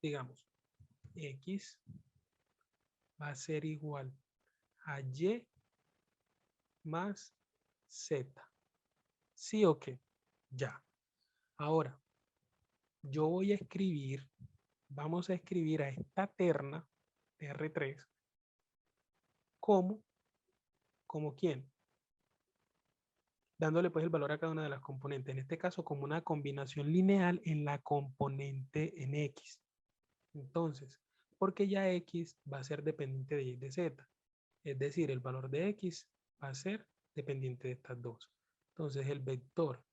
Digamos, X va a ser igual a Y más Z. ¿Sí o qué? Ya. Ahora, yo voy a escribir, vamos a escribir a esta terna de R3 como, ¿como quién? dándole pues el valor a cada una de las componentes. En este caso, como una combinación lineal en la componente en X. Entonces, porque ya X va a ser dependiente de Y y de Z. Es decir, el valor de X va a ser dependiente de estas dos. Entonces, el vector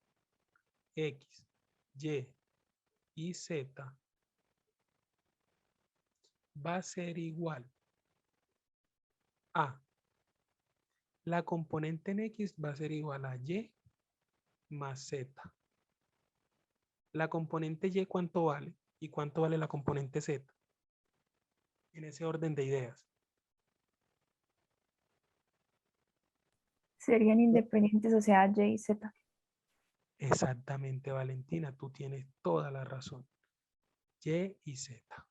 X, Y y Z va a ser igual a la componente en X va a ser igual a Y más Z. La componente Y, ¿cuánto vale? ¿Y cuánto vale la componente Z? En ese orden de ideas. Serían independientes, o sea, Y y Z. Exactamente, Valentina, tú tienes toda la razón. Y y Z.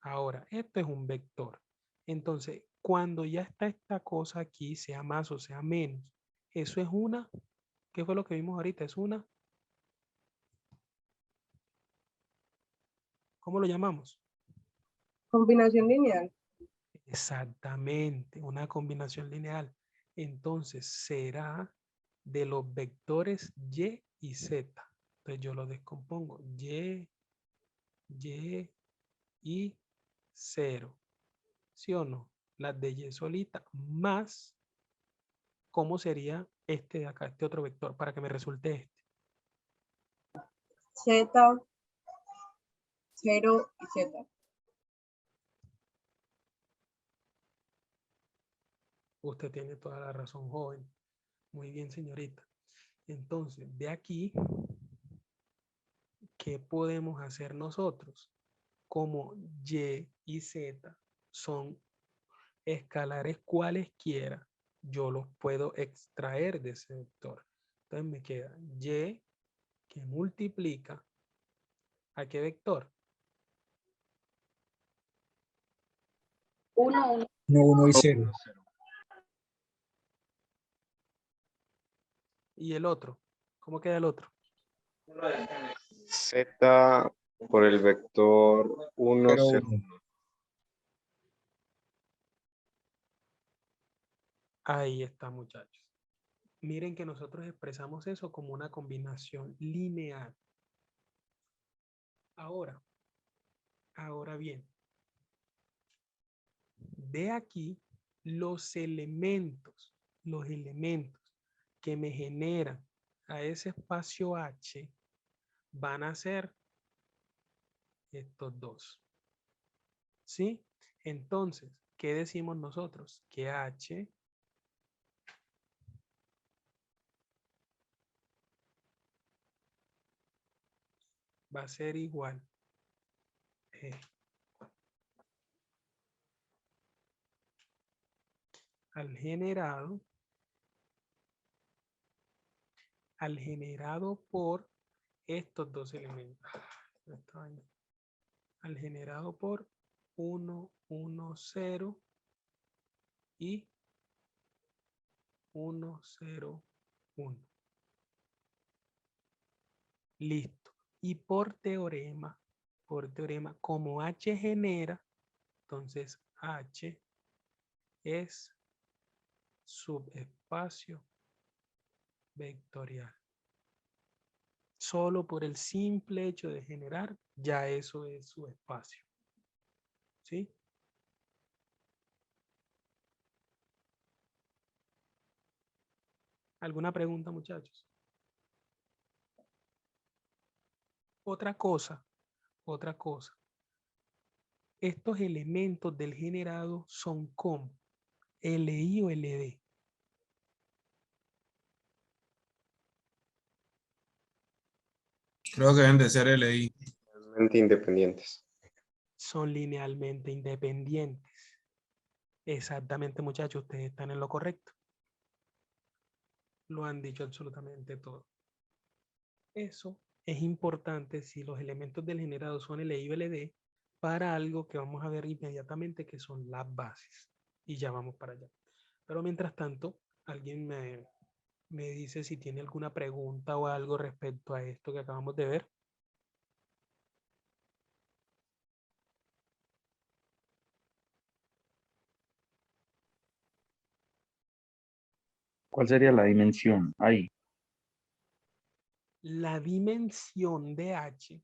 Ahora, esto es un vector. Entonces, cuando ya está esta cosa aquí, sea más o sea menos, eso es una, ¿qué fue lo que vimos ahorita? Es una, ¿cómo lo llamamos? Combinación lineal. Exactamente, una combinación lineal. Entonces, será de los vectores Y y Z. Entonces, yo lo descompongo. Y y 0. ¿Sí o no? Las de Y solita más, ¿cómo sería este de acá, este otro vector, para que me resulte este? Z, 0 y Z. Usted tiene toda la razón, joven. Muy bien, señorita. Entonces, de aquí, ¿qué podemos hacer nosotros? Como Y y Z son escalares cualesquiera, yo los puedo extraer de ese vector. Entonces me queda Y que multiplica ¿a qué vector? 1, 1. 1, 1 y 0. Y el otro, ¿cómo queda el otro? Z por el vector 1, 0, 0. 1. Ahí está, muchachos. Miren que nosotros expresamos eso como una combinación lineal. Ahora bien, de aquí los elementos que me generan a ese espacio H van a ser estos dos. ¿Sí? Entonces, ¿qué decimos nosotros? Que H va a ser igual al generado por estos dos elementos. Al generado por 1, 1, 0 y 1, 0, 1. Listo. Y por teorema, como H genera, entonces H es subespacio vectorial. Solo por el simple hecho de generar, ya eso es subespacio. ¿Sí? ¿Alguna pregunta, muchachos? Otra cosa. Estos elementos del generado son como LI o LD. Creo que deben de ser LI. Realmente independientes. Son linealmente independientes. Exactamente, muchachos, ustedes están en lo correcto. Lo han dicho absolutamente todo. Eso es importante si los elementos del generado son LI o LD para algo que vamos a ver inmediatamente que son las bases. Y ya vamos para allá. Pero mientras tanto, alguien me dice si tiene alguna pregunta o algo respecto a esto que acabamos de ver. ¿Cuál sería la dimensión ahí? La dimensión de H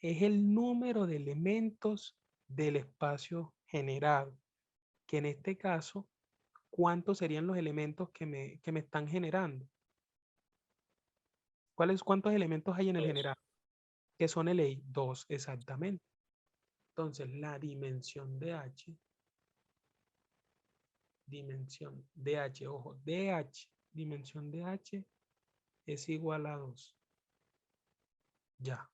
es el número de elementos del espacio generado, que en este caso, ¿cuántos serían los elementos que me están generando? ¿Cuántos elementos hay en el generado? Que son LI, 2 exactamente. Entonces, la dimensión de H, ojo, DH, dimensión de H es igual a 2. Ya.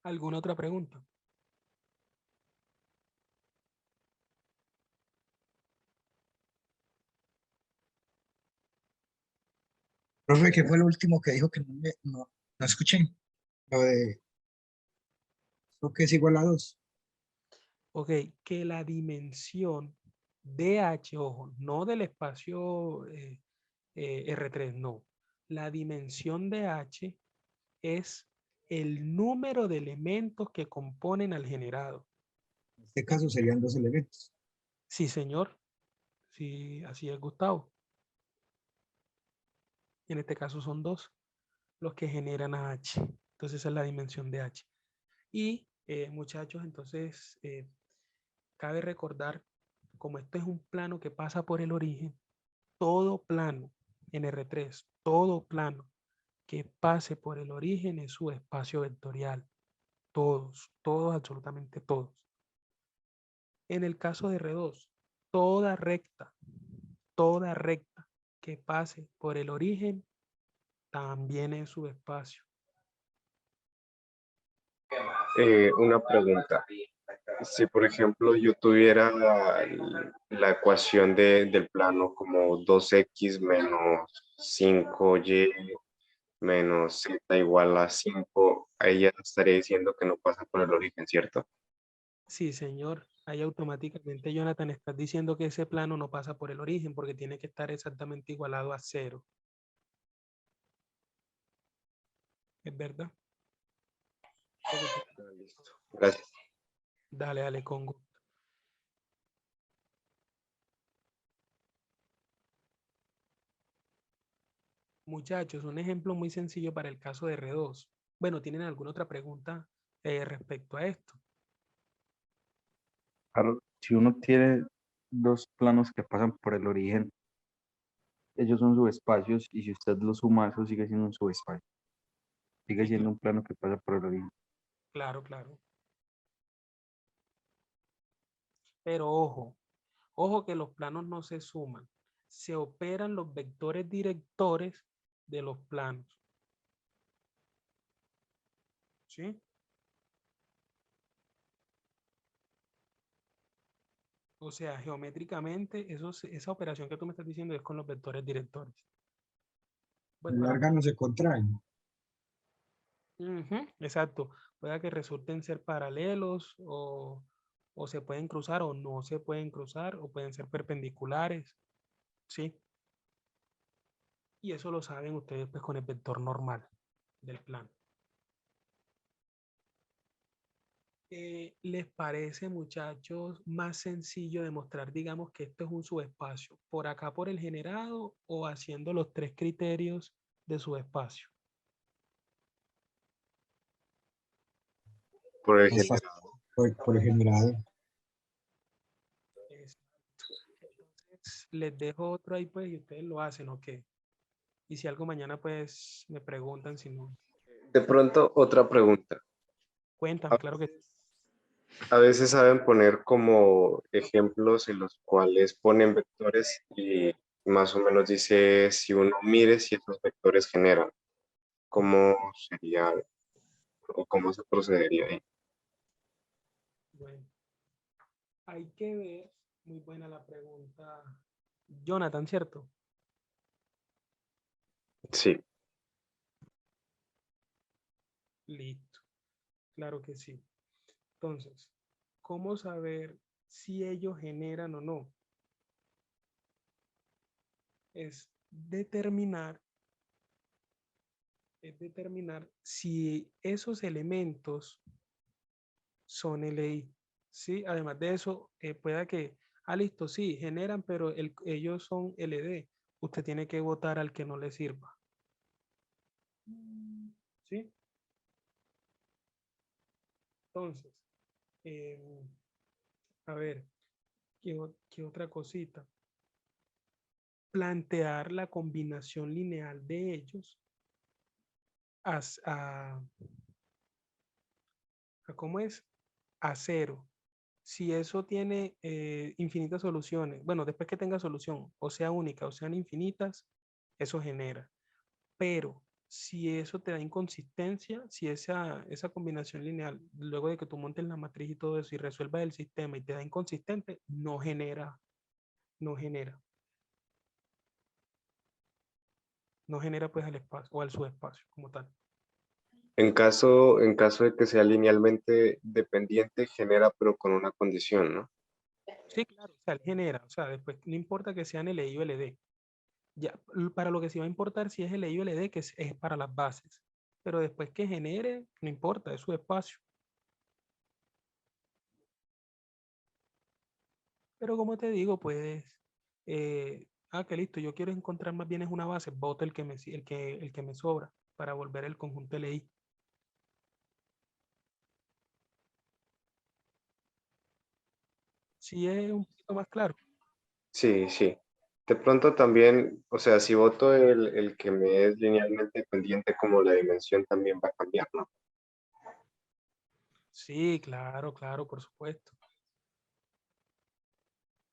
¿Alguna otra pregunta? Profe, ¿qué fue lo último que dijo que no escuché? Lo de lo que es igual a 2. Ok, que la dimensión DH, ojo, no del espacio R3, no. La dimensión de H es el número de elementos que componen al generado. En este caso serían 2 elementos. Sí, señor. Sí, así es, Gustavo. En este caso son 2 los que generan a H. Entonces esa es la dimensión de H. Y muchachos, entonces cabe recordar, como esto es un plano que pasa por el origen, todo plano en R3, todo plano que pase por el origen es su espacio vectorial. Todos, absolutamente todos. En el caso de R2, toda recta que pase por el origen también es su espacio. Una pregunta. Si, por ejemplo, yo tuviera la ecuación del plano como 2x menos 5y menos z igual a 5, ahí ya estaría diciendo que no pasa por el origen, ¿cierto? Sí, señor. Ahí automáticamente, Jonathan, estás diciendo que ese plano no pasa por el origen porque tiene que estar exactamente igualado a 0. ¿Es verdad? Listo. Gracias. Dale, dale, con gusto. Muchachos, un ejemplo muy sencillo para el caso de R2. Bueno, ¿tienen alguna otra pregunta respecto a esto? Claro, si uno tiene dos planos que pasan por el origen, ellos son subespacios y si usted los suma, eso sigue siendo un subespacio. Sigue Sí, siendo un plano que pasa por el origen. claro, claro. Pero ojo que los planos no se suman. Se operan los vectores directores de los planos. ¿Sí? O sea, geométricamente, esa operación que tú me estás diciendo es con los vectores directores. Pues Las para... largas no se contraen. Ujú, exacto. Pueda que resulten ser paralelos o se pueden cruzar o no se pueden cruzar o pueden ser perpendiculares. ¿Sí? Y eso lo saben ustedes pues con el vector normal del plano. ¿Les parece, muchachos, más sencillo demostrar, digamos, que esto es un subespacio por acá por el generado o haciendo los 3 criterios de subespacio? Por el Más fácil generado. por el generado. Exacto. Entonces, les dejo otro ahí, pues, y ustedes lo hacen, ¿ok? Y si algo mañana, pues, me preguntan, si no, De pronto, otra pregunta. cuéntame, claro que sí. A veces saben poner como ejemplos en los cuales ponen vectores y más o menos dice si uno mire si esos vectores generan, ¿cómo sería o cómo se procedería ahí? Bueno, hay que ver, muy buena la pregunta, Jonathan, ¿cierto? Sí, Listo, claro que sí. Entonces, ¿cómo saber si ellos generan o no? Es determinar si esos elementos son LI, Sí, además de eso, pueda que, listo, sí, generan, pero ellos son LD. Usted tiene que votar al que no le sirva. ¿Sí? Entonces, em, a ver, ¿qué otra cosita? Plantear la combinación lineal de ellos as- a, ¿cómo es? A cero. Si eso tiene infinitas soluciones, bueno, después que tenga solución, o sea única o sean infinitas, eso genera. Pero si eso te da inconsistencia, si esa combinación lineal, luego de que tú montes la matriz y todo eso y resuelvas el sistema y te da inconsistente, no genera, no genera pues el espacio o el subespacio como tal. En caso de que sea linealmente dependiente, genera pero con una condición, ¿no? Sí, claro, o sea, él genera, o sea, después no importa que sean LI o LD. Ya, para lo que sí va a importar si es LI o LD, que es para las bases. Pero después que genere, no importa, es su espacio. Pero como te digo, pues, que listo, yo quiero encontrar más bien es una base, voto el que me sobra para volver el conjunto LI. Sí es un poquito más claro. Sí, sí. De pronto también, o sea, si voto el que me es linealmente dependiente, como la dimensión también va a cambiar, ¿no? Sí, claro, claro, por supuesto.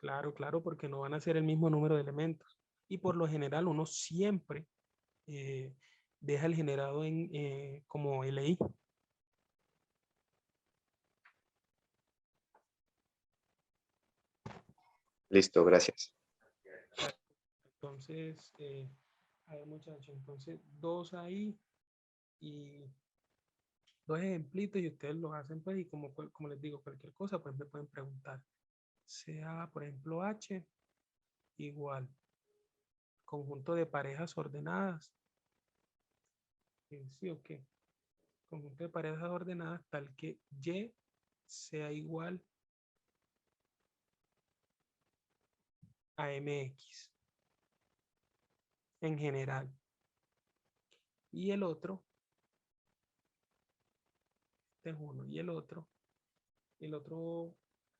Claro, claro, porque no van a ser el mismo número de elementos. Y por lo general uno siempre eh, deja el generado como LI. Listo, gracias. Entonces, a ver muchachos, entonces dos ahí y dos ejemplitos y ustedes los hacen pues y como les digo, cualquier cosa pues me pueden preguntar. Sea, por ejemplo, H igual conjunto de parejas ordenadas. ¿Sí o qué? Conjunto de parejas ordenadas tal que Y sea igual a MX en general. Y el otro, este es uno, y el otro,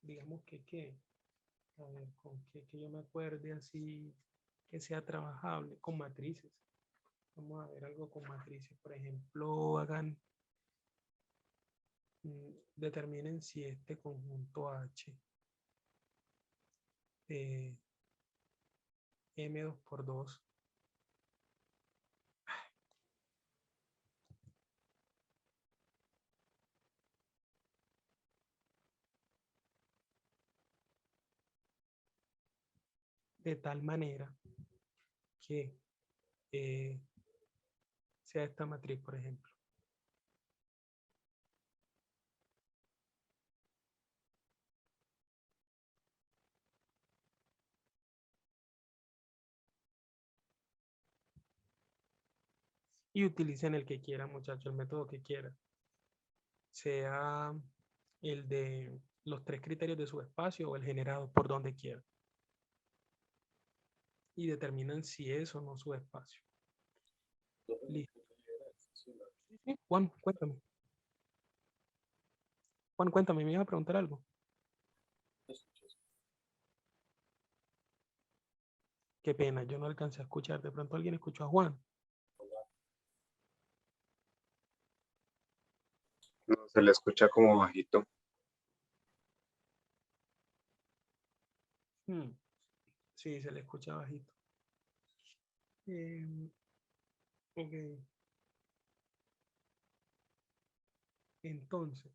digamos que a ver, con que yo me acuerde así, que sea trabajable, con matrices. Vamos a ver algo con matrices. Por ejemplo, determinen si este conjunto H de M2 por 2 de tal manera que eh, sea esta matriz, por ejemplo. Y utilicen el que quieran, muchachos, el método que quieran. Sea el de los tres criterios de subespacio o el generado por donde quieran. Y determinan si es o no subespacio. Listo. Sí, Juan, cuéntame. Juan, cuéntame, me ibas a preguntar algo. Qué pena, yo no alcancé a escuchar. De pronto alguien escuchó a Juan. No, se le escucha como bajito. Hmm, Sí, se le escucha bajito. Ok, entonces,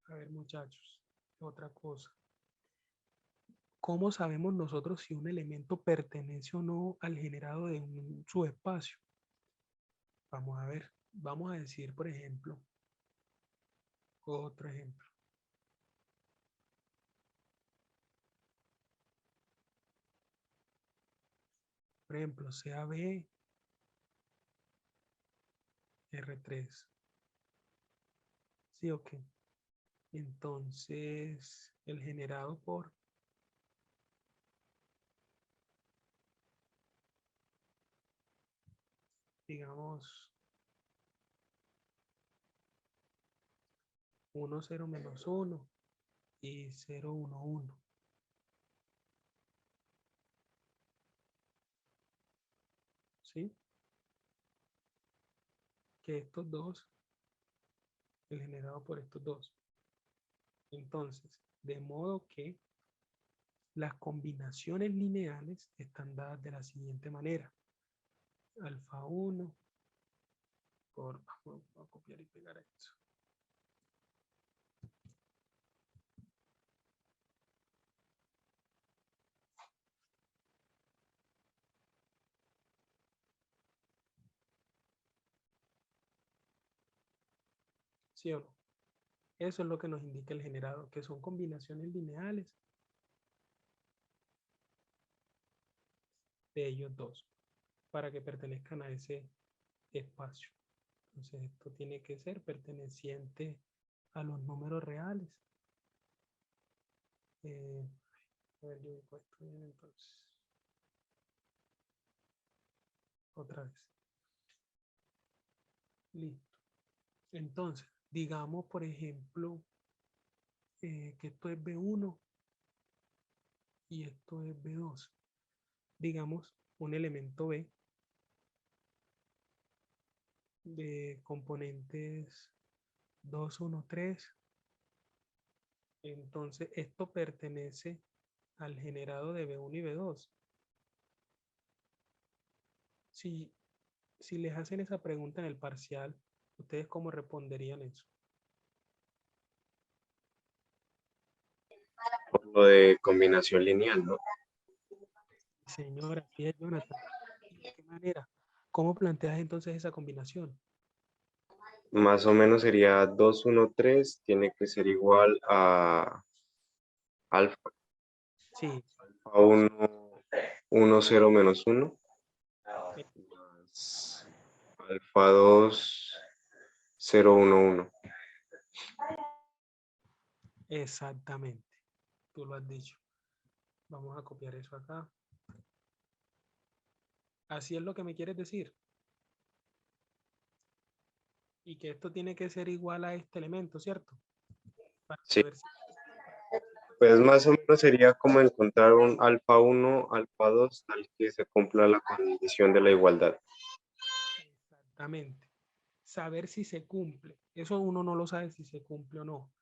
a ver muchachos, otra cosa. ¿Cómo sabemos nosotros si un elemento pertenece o no al generado de un subespacio? Vamos a ver, vamos a decir, por ejemplo, otro ejemplo. Por ejemplo, CAB R3. ¿Sí o qué? Entonces, el generado por digamos 1, 0, menos 1 y 0, 1, 1. ¿Sí? Que estos dos, el generado por estos dos. Entonces, de modo que las combinaciones lineales están dadas de la siguiente manera. Alfa 1 por, voy a copiar y pegar esto. ¿Sí o no? Eso es lo que nos indica el generado, que son combinaciones lineales de ellos dos, para que pertenezcan a ese espacio. Entonces esto tiene que ser perteneciente a los números reales. A ver, yo dibujo esto bien entonces. Otra vez. Listo. Entonces, digamos, por ejemplo, que esto es B1 y esto es B2. Digamos, un elemento B de componentes 2, 1, 3. Entonces, esto pertenece al generado de B1 y B2. Si, si les hacen esa pregunta en el parcial, ¿ustedes cómo responderían eso? Por lo de combinación lineal, ¿no? Señora, así es, Jonathan. ¿De qué manera? ¿Cómo planteas entonces esa combinación? Más o menos sería 2, 1, 3, tiene que ser igual a alfa Sí, 1, 1, 0, menos 1, eh, más alfa 2, 0, 1, 1. exactamente. Tú lo has dicho. Vamos a copiar eso acá. Así es lo que me quieres decir. Y que esto tiene que ser igual a este elemento, ¿cierto? Para Sí, saber si... pues más o menos sería como encontrar un alfa 1, alfa 2, tal que se cumpla la condición de la igualdad. Exactamente. Saber si se cumple. Eso uno no lo sabe si se cumple o no.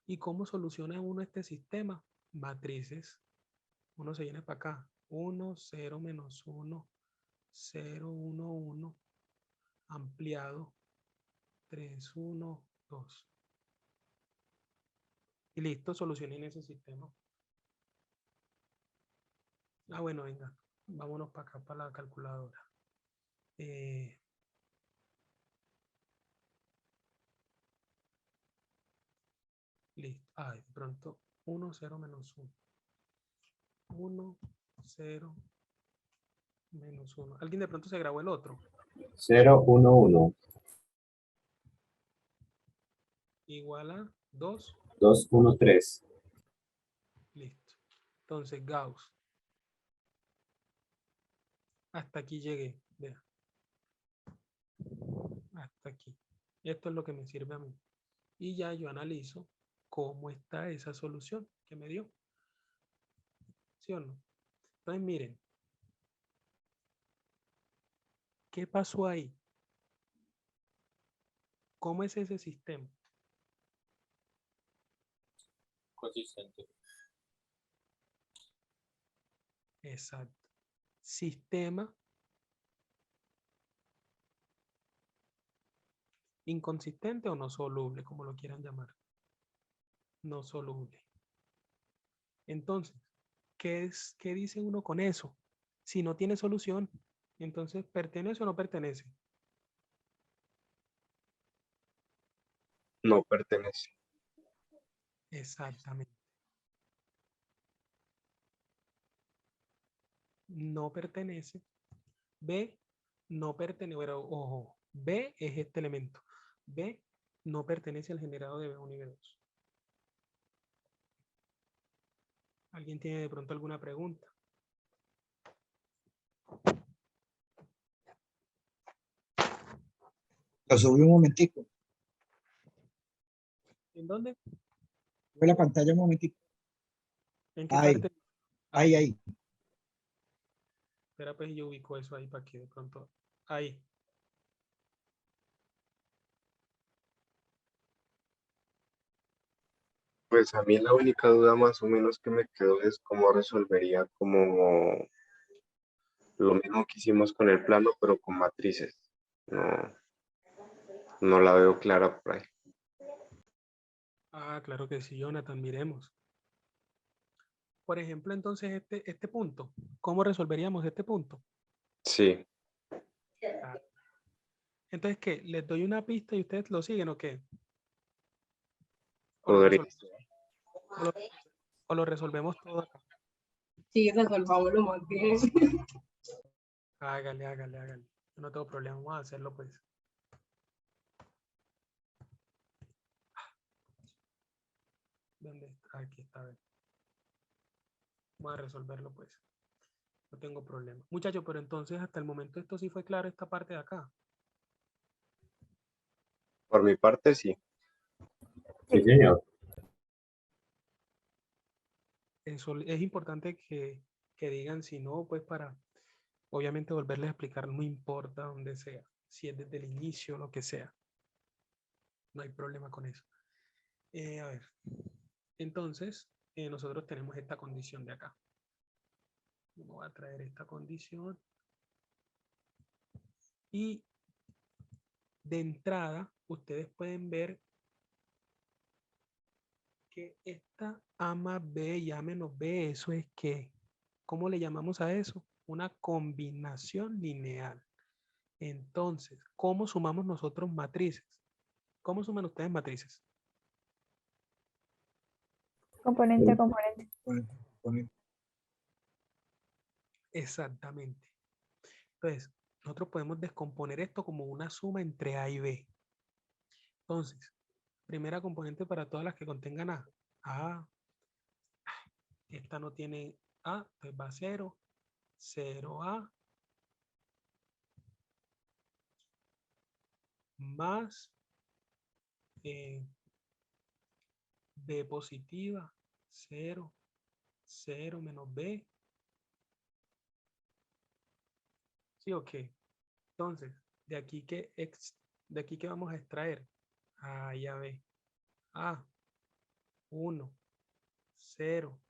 ¿Y cómo soluciona uno este sistema? Matrices. Uno se viene para acá. 1, 0, menos 1, 0, 1, 1. Ampliado. 3, 1, 2. Y listo, solucionen ese sistema. Ah, bueno, venga. Vámonos para acá, para la calculadora. Listo. Ah, de pronto 1, 0, menos 1. 1, 0, menos 1. ¿Alguien de pronto se grabó el otro? 0, 1, 1, Igual a 2. 2, 1, 3. Listo. Entonces, Gauss. Hasta aquí llegué. Vea. Hasta aquí. Esto es lo que me sirve a mí. Y ya yo analizo cómo está esa solución que me dio. ¿Sí o no? Entonces, miren. ¿Qué pasó ahí? ¿Cómo es ese sistema? Consistente. Exacto. Sistema inconsistente o no soluble, como lo quieran llamar. No soluble. Entonces, ¿qué dice uno con eso? Si no tiene solución, entonces, ¿pertenece o no pertenece? No pertenece. Exactamente. No pertenece. B no pertenece. Pero, ojo, B es este elemento. B no pertenece al generado de B1 y B2. ¿Alguien tiene de pronto alguna pregunta? Lo subí un momentico. ¿En dónde? Sube la pantalla un momentico. ¿En qué Ahí, parte? ahí, ahí. Espera, pues yo ubico eso ahí para que de pronto. Ahí. Pues a mí la única duda más o menos que me quedó es cómo resolvería como lo mismo que hicimos con el plano, pero con matrices. No, no la veo clara por ahí. Ah, claro que sí, Jonathan, miremos. Por ejemplo, entonces este punto. ¿Cómo resolveríamos este punto? Sí, Ah, entonces, ¿qué? ¿Les doy una pista y ustedes lo siguen o qué? ¿O lo, podría. resol- o lo- o lo resolvemos todo acá? Sí, resolvámoslo más bien. Hágale, hágale, hágale. Yo no tengo problema, vamos a hacerlo pues. ¿Dónde está? Aquí está. A ver. Vamos a resolverlo pues. No tengo problema. Muchachos, pero entonces hasta el momento esto sí fue claro, esta parte de acá. Por mi parte, sí. Sí, señor. Eso es importante que digan, si no, pues para, obviamente volverles a explicar, no importa dónde sea, si es desde el inicio, lo que sea. No hay problema con eso. A ver, entonces, nosotros tenemos esta condición de acá. Voy a traer esta condición. Y de entrada, ustedes pueden ver que esta A más B y A menos B, eso es que, ¿cómo le llamamos a eso? Una combinación lineal. Entonces, ¿cómo sumamos nosotros matrices? ¿Cómo suman ustedes matrices? Componente a componente. Exactamente. Entonces, nosotros podemos descomponer esto como una suma entre A y B. Entonces, primera componente para todas las que contengan A. A, esta no tiene A, pues va a 0, 0A, más B positiva, 0, 0 menos B. ¿Sí o qué? Entonces, de aquí que vamos a extraer A y a B. A, 1, 0,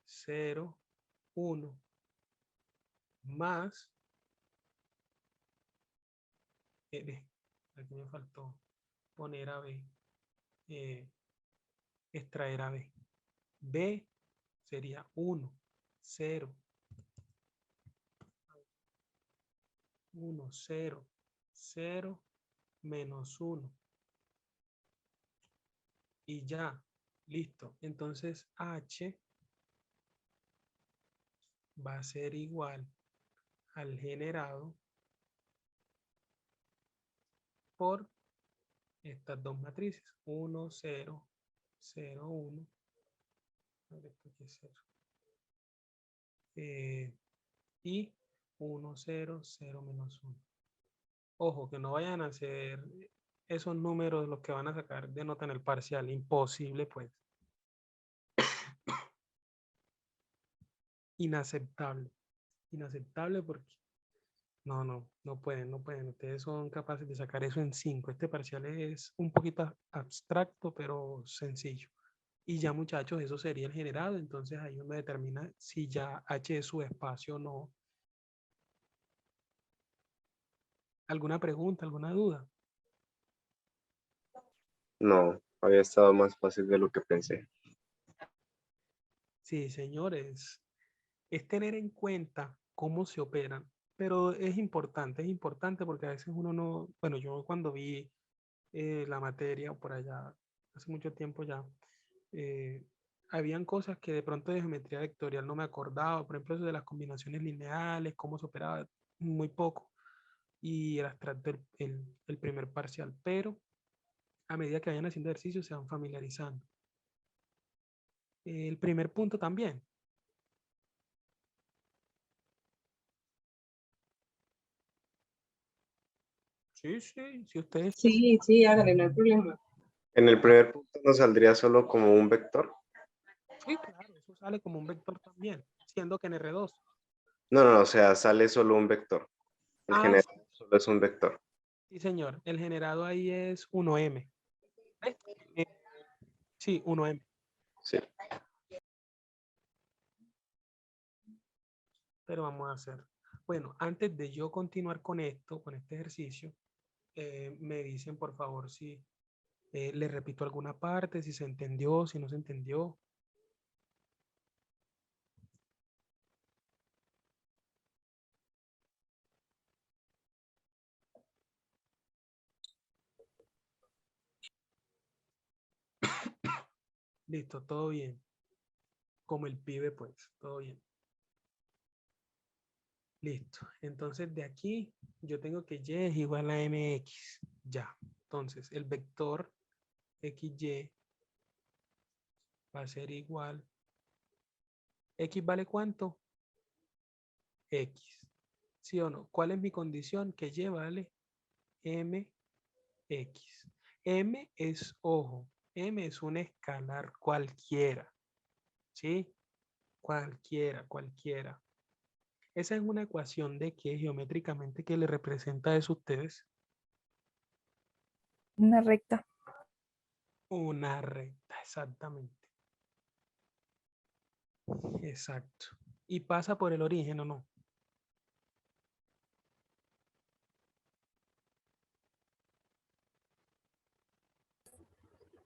0, 1, más, aquí me faltó poner a B, extraer a B. B sería 1, 0, 1, 0, 0, menos 1. Y ya, listo. Entonces H va a ser igual al generado por estas dos matrices. 1, 0, 0, 1. Y 1, 0, 0 menos 1. Ojo, que no vayan a hacer esos números los que van a sacar de nota en el parcial. Imposible, pues. Inaceptable. Inaceptable porque no pueden, no pueden. Ustedes son capaces de sacar eso en 5. Este parcial es un poquito abstracto, pero sencillo. Y ya, muchachos, eso sería el generado. Entonces ahí uno determina si ya H es su espacio o no. ¿Alguna pregunta, alguna duda? No, había estado más fácil de lo que pensé. Sí, señores. Es tener en cuenta cómo se operan, pero es importante porque a veces uno no, bueno, yo cuando vi la materia por allá, hace mucho tiempo ya, eh, habían cosas que de pronto de geometría vectorial no me acordaba, por ejemplo, eso de las combinaciones lineales, cómo se operaba, muy poco, y el abstracto el primer parcial, pero a medida que vayan haciendo ejercicios se van familiarizando. El primer punto también, Sí, sí, si ustedes Sí, sí, hágale, no hay problema. En el primer punto nos saldría solo como un vector. sí, claro, eso sale como un vector también, siendo que en R2. No, no, no, o sea, sale solo un vector. El Ah, general solo es un vector. sí, señor. El generado ahí es 1M. ¿Ves? Sí, 1M. Sí. Pero vamos a hacer. Bueno, antes de yo continuar con esto, con este ejercicio, me dicen por favor si le repito alguna parte, si se entendió, si no se entendió. Listo, todo bien. Como el pibe, pues, todo bien. Listo. Entonces de aquí yo tengo que y es igual a mx. Ya. Entonces el vector xy va a ser igual. ¿X vale cuánto? X. ¿Sí o no? ¿Cuál es mi condición? Que y vale mx. M es, ojo, m es un escalar cualquiera. ¿Sí? Cualquiera, cualquiera. Esa es una ecuación de que geométricamente que le representa a eso a ustedes. Una recta. Una recta, exactamente. Exacto. ¿Y pasa por el origen o no?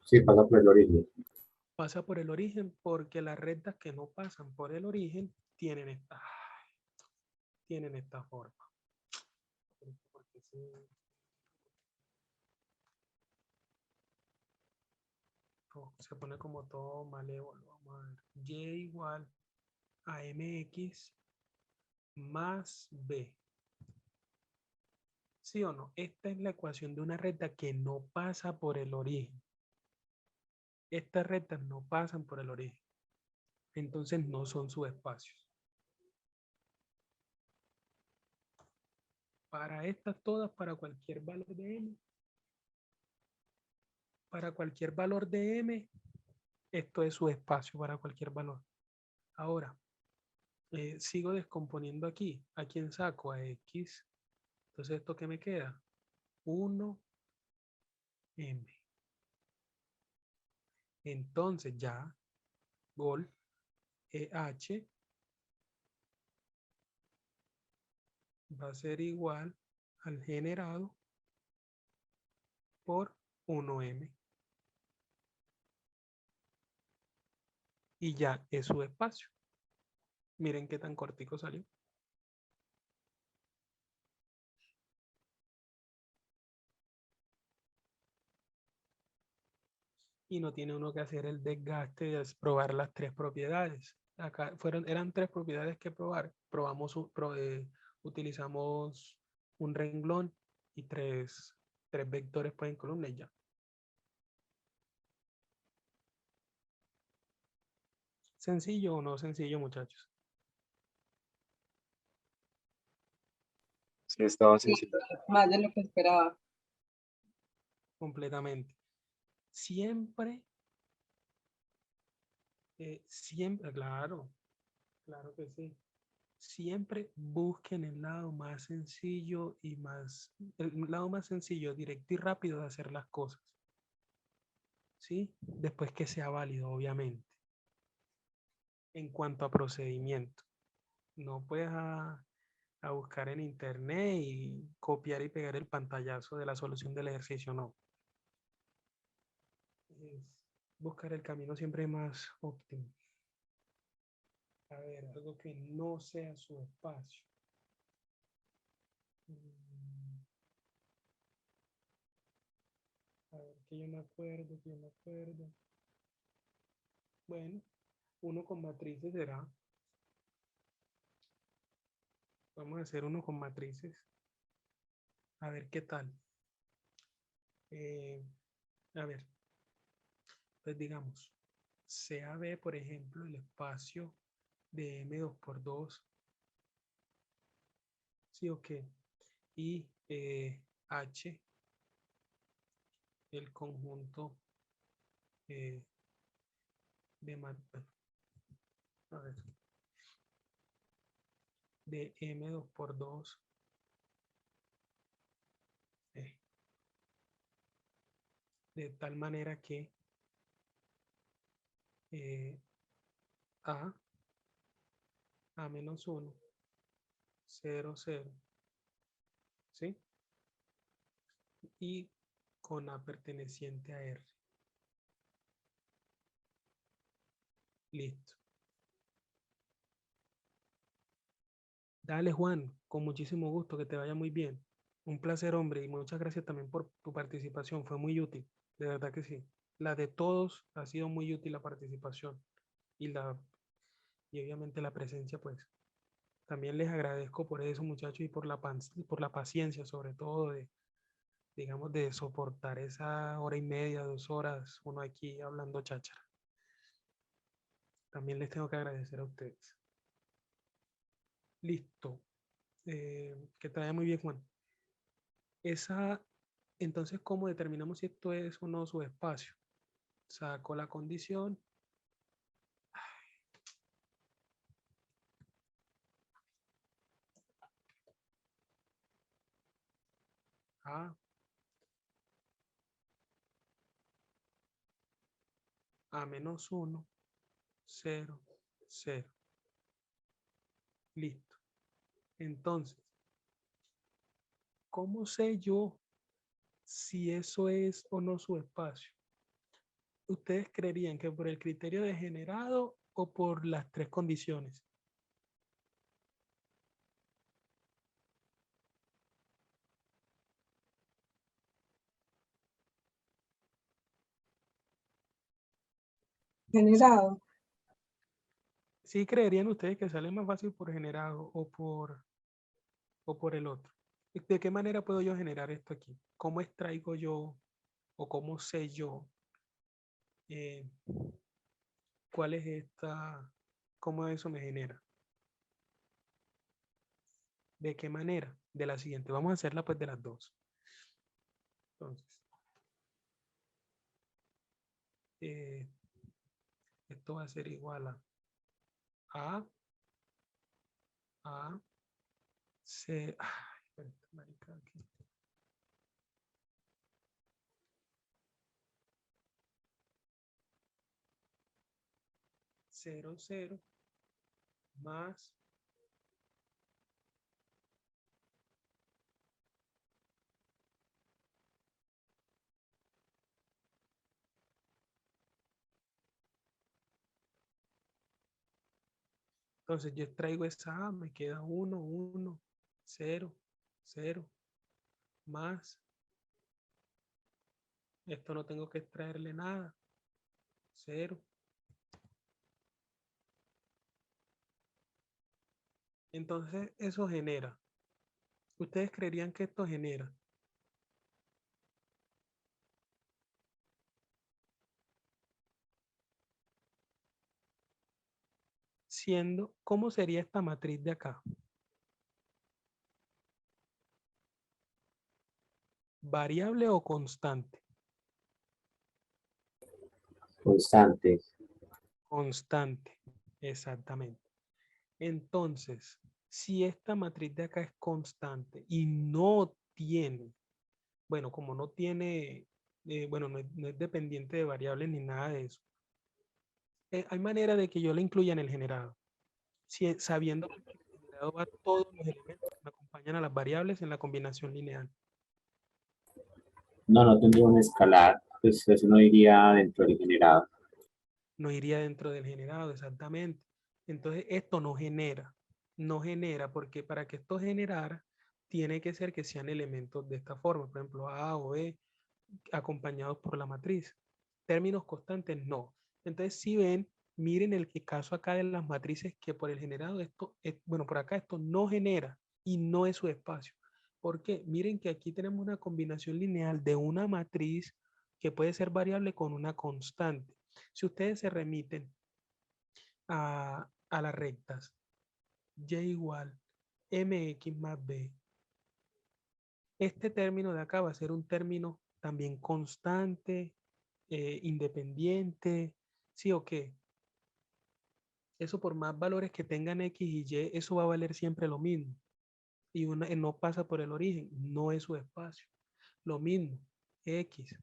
Sí, pasa por el origen. Pasa por el origen porque las rectas que no pasan por el origen tienen esta forma. Porque se pone como todo malévolo. Vamos a ver. Y igual a mx más b. ¿Sí o no? Esta es la ecuación de una recta que no pasa por el origen. Estas rectas no pasan por el origen. Entonces no son subespacios. Para estas todas, para cualquier valor de m, para cualquier valor de m, esto es subespacio para cualquier valor. Ahora, sigo descomponiendo aquí. ¿A quién saco? A x. Entonces, ¿esto qué me queda? 1m. Entonces ya, gol, h va a ser igual al generado por 1m. Y ya es su espacio. Miren qué tan cortico salió. Y no tiene uno que hacer el desgaste de probar las tres propiedades. Acá eran tres propiedades que probar. Utilizamos un renglón y tres vectores pues en columna y ya. ¿Sencillo o no sencillo, muchachos? Sí, estaba Sí, sencillo. más de lo que esperaba. Completamente. Siempre, claro, claro que sí. Siempre busquen el lado más sencillo el lado más sencillo, directo y rápido de hacer las cosas. ¿Sí? Después que sea válido, obviamente. En cuanto a procedimiento, no puedes a buscar en internet y copiar y pegar el pantallazo de la solución del ejercicio, no. Es buscar el camino siempre más óptimo. A ver, algo que no sea su espacio. A ver, que yo me acuerdo, que yo me acuerdo. Bueno, uno con matrices será. Vamos a hacer uno con matrices. A ver qué tal. A ver, pues digamos, CAB, por ejemplo, el espacio de M2 por 2. ¿Sí o qué? Y H, el conjunto a ver, de M2 por 2 de tal manera que A menos 1, 0, 0, ¿sí? Y con A perteneciente a R. Listo. Dale, Juan, con muchísimo gusto, que te vaya muy bien. Un placer, hombre, y muchas gracias también por tu participación. Fue muy útil, de verdad que sí. La de todos ha sido muy útil la participación y obviamente la presencia, pues. También les agradezco por eso, muchachos, y por por la paciencia, sobre todo, digamos, de soportar esa hora y media, 2 horas, uno aquí hablando cháchara. También les tengo que agradecer a ustedes. Listo. Que te vaya muy bien, Juan. Entonces, ¿cómo determinamos si esto es o no subespacio? Saco la condición. A menos 1, 0, 0. Listo. Entonces, ¿cómo sé yo si eso es o no subespacio? ¿Ustedes creerían que por el criterio de generado o por las tres condiciones? Generado. ¿Sí creerían ustedes que sale más fácil por generado o por el otro? ¿De qué manera puedo yo generar esto aquí? ¿Cómo extraigo yo o cómo sé yo eh, cuál es cómo eso me genera? ¿De qué manera? De la siguiente. Vamos a hacerla pues de las dos. Entonces, esto va a ser igual a C. Ay, espérate, marica, aquí. Cero, cero, más entonces yo extraigo esa A, me queda 1, 1, 0, 0, más. Esto no tengo que extraerle nada. 0. Entonces eso genera. ¿Ustedes creerían que esto genera? Siendo, ¿cómo sería esta matriz de acá? ¿Variable o constante? Constante. Constante, exactamente. Entonces, si esta matriz de acá es constante y no tiene, bueno, como no tiene, bueno, no es dependiente de variables ni nada de eso, hay manera de que yo la incluya en el generado, sabiendo que en el generado va todos los elementos que me acompañan a las variables en la combinación lineal. No, no tendría un escalar, pues eso no iría dentro del generado. No iría dentro del generado, exactamente. Entonces, esto no genera, porque para que esto generara, tiene que ser que sean elementos de esta forma, por ejemplo, A o E, acompañados por la matriz. Términos constantes, no. Entonces, si ven, miren el caso acá de las matrices que por el generado, bueno, por acá esto no genera y no es su espacio. ¿Por qué? Miren que aquí tenemos una combinación lineal de una matriz que puede ser variable con una constante. Si ustedes se remiten a las rectas, y igual mx más b Este término de acá va a ser un término también constante, independiente, ¿sí o qué? Eso por más valores que tengan X y Y, eso va a valer siempre lo mismo. Y no pasa por el origen, no es su espacio. Lo mismo, X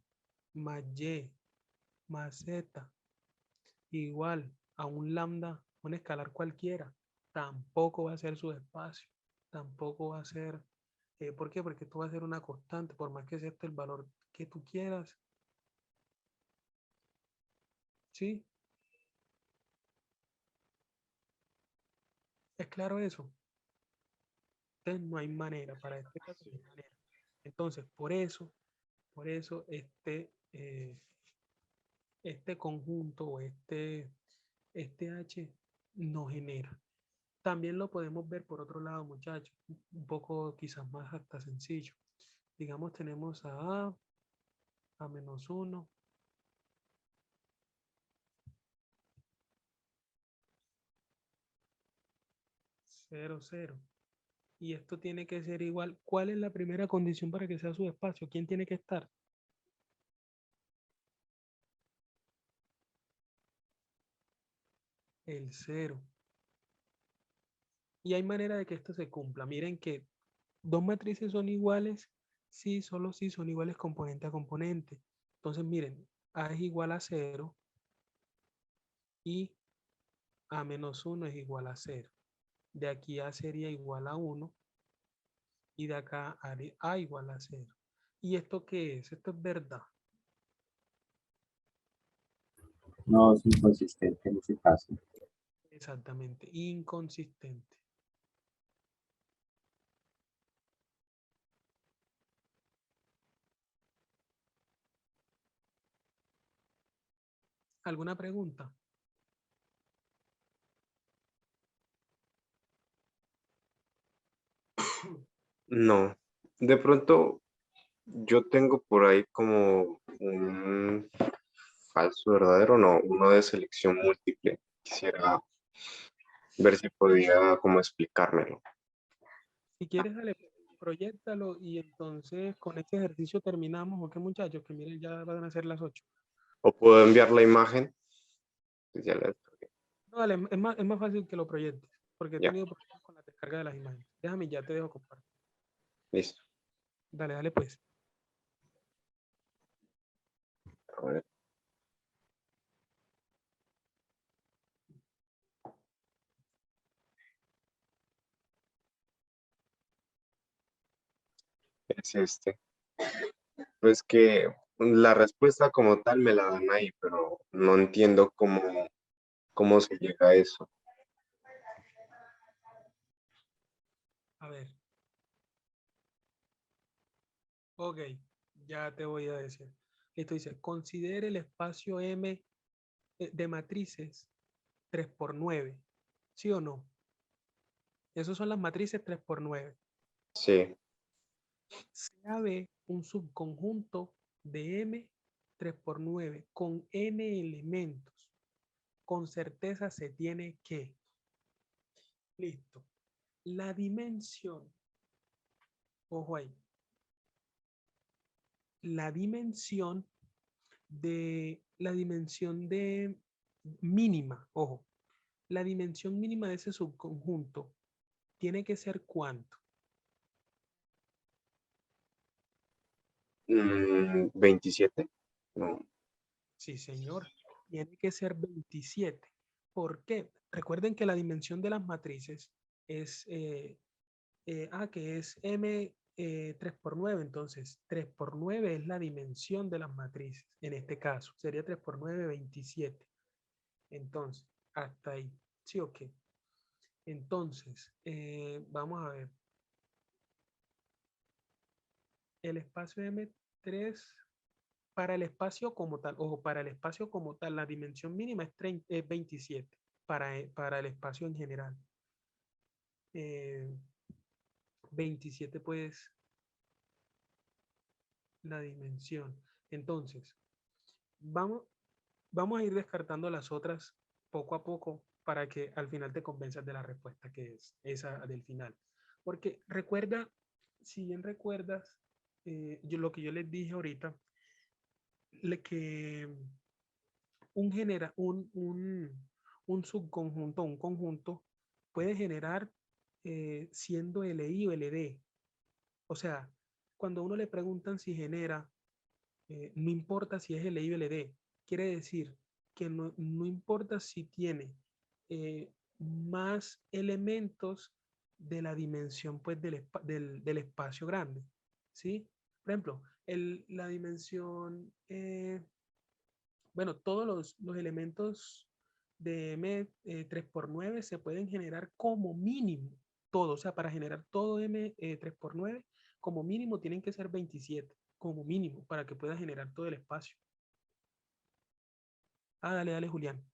más Y más Z igual a un lambda, un escalar cualquiera, tampoco va a ser su espacio, tampoco va a ser, ¿por qué? Porque esto va a ser una constante, por más que sea este el valor que tú quieras, ¿sí? ¿Es claro eso? Entonces no hay manera, para este caso no hay manera. Entonces, por eso este conjunto o este H no genera. También lo podemos ver por otro lado, muchachos, un poco quizás más hasta sencillo. Digamos, tenemos a menos 1, 0, 0. Y esto tiene que ser igual. ¿Cuál es la primera condición para que sea subespacio? ¿Quién tiene que estar? El 0. Y hay manera de que esto se cumpla. Miren que dos matrices son iguales si solo si son iguales componente a componente. Entonces, miren, A es igual a 0 y A menos 1 es igual a 0. De aquí A sería igual a 1 y de acá A igual a 0. ¿Y esto qué es? Esto es verdad. No es inconsistente en ese caso. Exactamente, inconsistente. ¿Alguna pregunta? No. De pronto yo tengo por ahí como un falso verdadero, no, uno de selección múltiple. Quisiera ver si podía como explicármelo. Si quieres, dale, proyéctalo y entonces con este ejercicio terminamos. ¿Ok, muchachos? Que miren, ya van a ser las 8. O puedo enviar la imagen. Pues ya la descargué. No, dale, es más fácil que lo proyectes, porque he Ya, tenido problemas con la descarga de las imágenes. Déjame, ya te dejo compartir. listo. Dale, dale pues. A ver. Es este. Pues que la respuesta como tal me la dan ahí, pero no entiendo cómo se llega a eso. A ver. Ok, ya te voy a decir. Esto dice, considere el espacio M de matrices 3 por 9. ¿Sí o no? Esas son las matrices 3 por 9. Sí. Sea B un subconjunto de M 3 por 9 con N elementos. Con certeza se tiene que. Listo. La dimensión, ojo ahí, la dimensión de mínima, ojo, la dimensión mínima de ese subconjunto tiene que ser ¿cuánto? 27. No. Sí, señor, tiene que ser 27. ¿Por qué? Recuerden que la dimensión de las matrices es, que es M 3 por 9, entonces 3 por 9 es la dimensión de las matrices, en este caso, sería 3 por 9, 27. Entonces, hasta ahí, ¿sí o qué? Entonces, vamos a ver, el espacio M3 para el espacio como tal, ojo, para el espacio como tal, la dimensión mínima es 27 para el espacio en general. 27 pues la dimensión. Entonces, vamos, vamos a ir descartando las otras poco a poco para que al final te convenzas de la respuesta que es esa del final. Porque recuerda, si bien recuerdas, lo que yo les dije ahorita, que un subconjunto, un conjunto, puede generar siendo LI o LD. O sea, cuando a uno le preguntan si genera, no importa si es LI o LD, quiere decir que no importa si tiene más elementos de la dimensión pues, del espacio grande. ¿Sí? Por ejemplo, la dimensión, bueno, todos los elementos de M 3×9 se pueden generar como mínimo, todo, o sea, para generar todo M 3×9, como mínimo tienen que ser 27, como mínimo, para que pueda generar todo el espacio. Dale, Julián.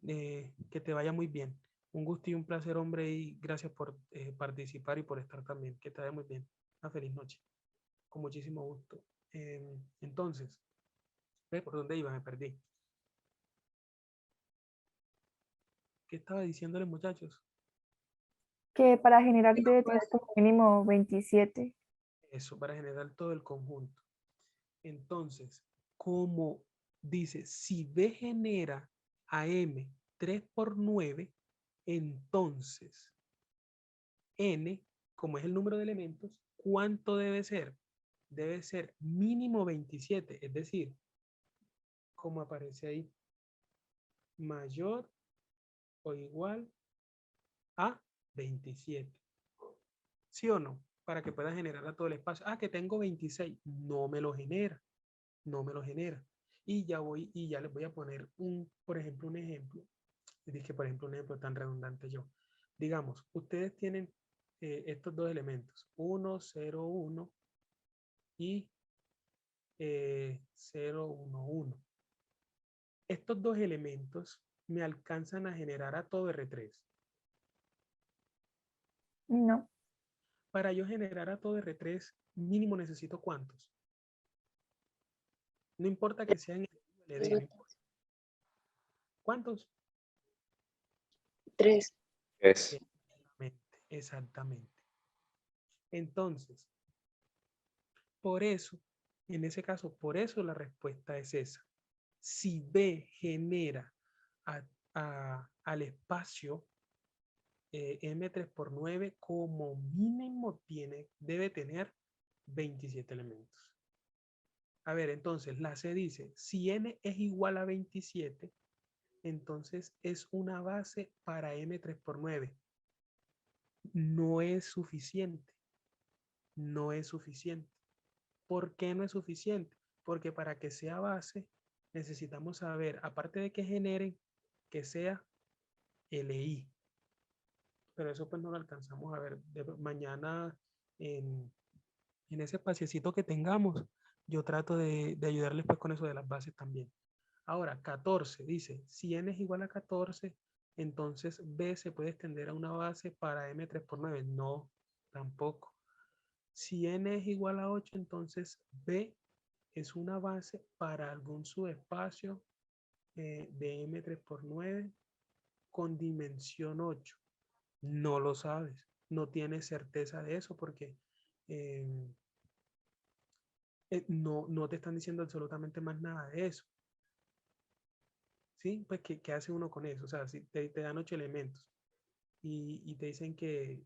Que te vaya muy bien. Un gusto y un placer, hombre, y gracias por participar y por estar también. Que te vaya muy bien. Una feliz noche. Con muchísimo gusto. Entonces, ¿ve por dónde iba? Me perdí. ¿Qué estaba diciéndole, muchachos? Que para generar debe tener como mínimo 27. Eso, para generar todo el conjunto. Entonces, como dice, si B genera a M 3×9, entonces N, como es el número de elementos, ¿cuánto debe ser? Debe ser mínimo 27, es decir, como aparece ahí, mayor o igual a 27. ¿Sí o no? Para que pueda generar a todo el espacio. Que tengo 26. No me lo genera. No me lo genera. Y ya les voy a poner por ejemplo, un ejemplo. Dije, por ejemplo, un ejemplo tan redundante yo. Digamos, ustedes tienen estos dos elementos, 1, 0, 1 y 0, 1, 1. Estos dos elementos me alcanzan a generar a todo R3. No, Para yo generar a todo R3, mínimo necesito ¿cuántos? No importa que sean LD, no importa. ¿Cuántos? 3. Exactamente. Entonces, por eso, en ese caso, por eso la respuesta es esa. Si B genera al espacio M3×9, como mínimo debe tener 27 elementos. A ver, entonces la C dice, si N es igual a 27, entonces es una base para M3×9. No es suficiente. No es suficiente. ¿Por qué no es suficiente? Porque para que sea base, necesitamos saber, aparte de que genere, que sea LI. Pero eso pues no lo alcanzamos a ver. Mañana en ese espaciecito que tengamos, yo trato de ayudarles pues con eso de las bases también. Ahora, 14 dice, si n es igual a 14, entonces B se puede extender a una base para M3×9. No, tampoco. Si n es igual a 8, entonces B es una base para algún subespacio de M3×9 con dimensión 8. No lo sabes, no tienes certeza de eso porque no te están diciendo absolutamente más nada de eso. ¿Sí? Pues, ¿qué hace uno con eso? O sea, si te dan 8 elementos y te dicen que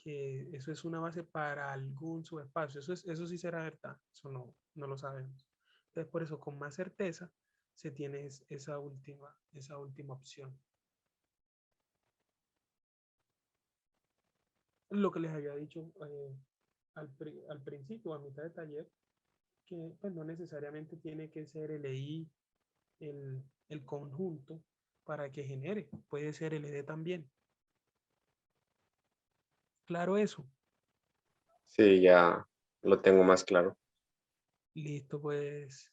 eso es una base para algún subespacio, eso sí será verdad, eso no lo sabemos. Entonces, por eso, con más certeza, se tiene esa última opción. Lo que les había dicho al principio, a mitad de taller, que pues, no necesariamente tiene que ser LI el conjunto para que genere, puede ser LD también. Claro eso. Sí, ya lo tengo más claro. Listo, pues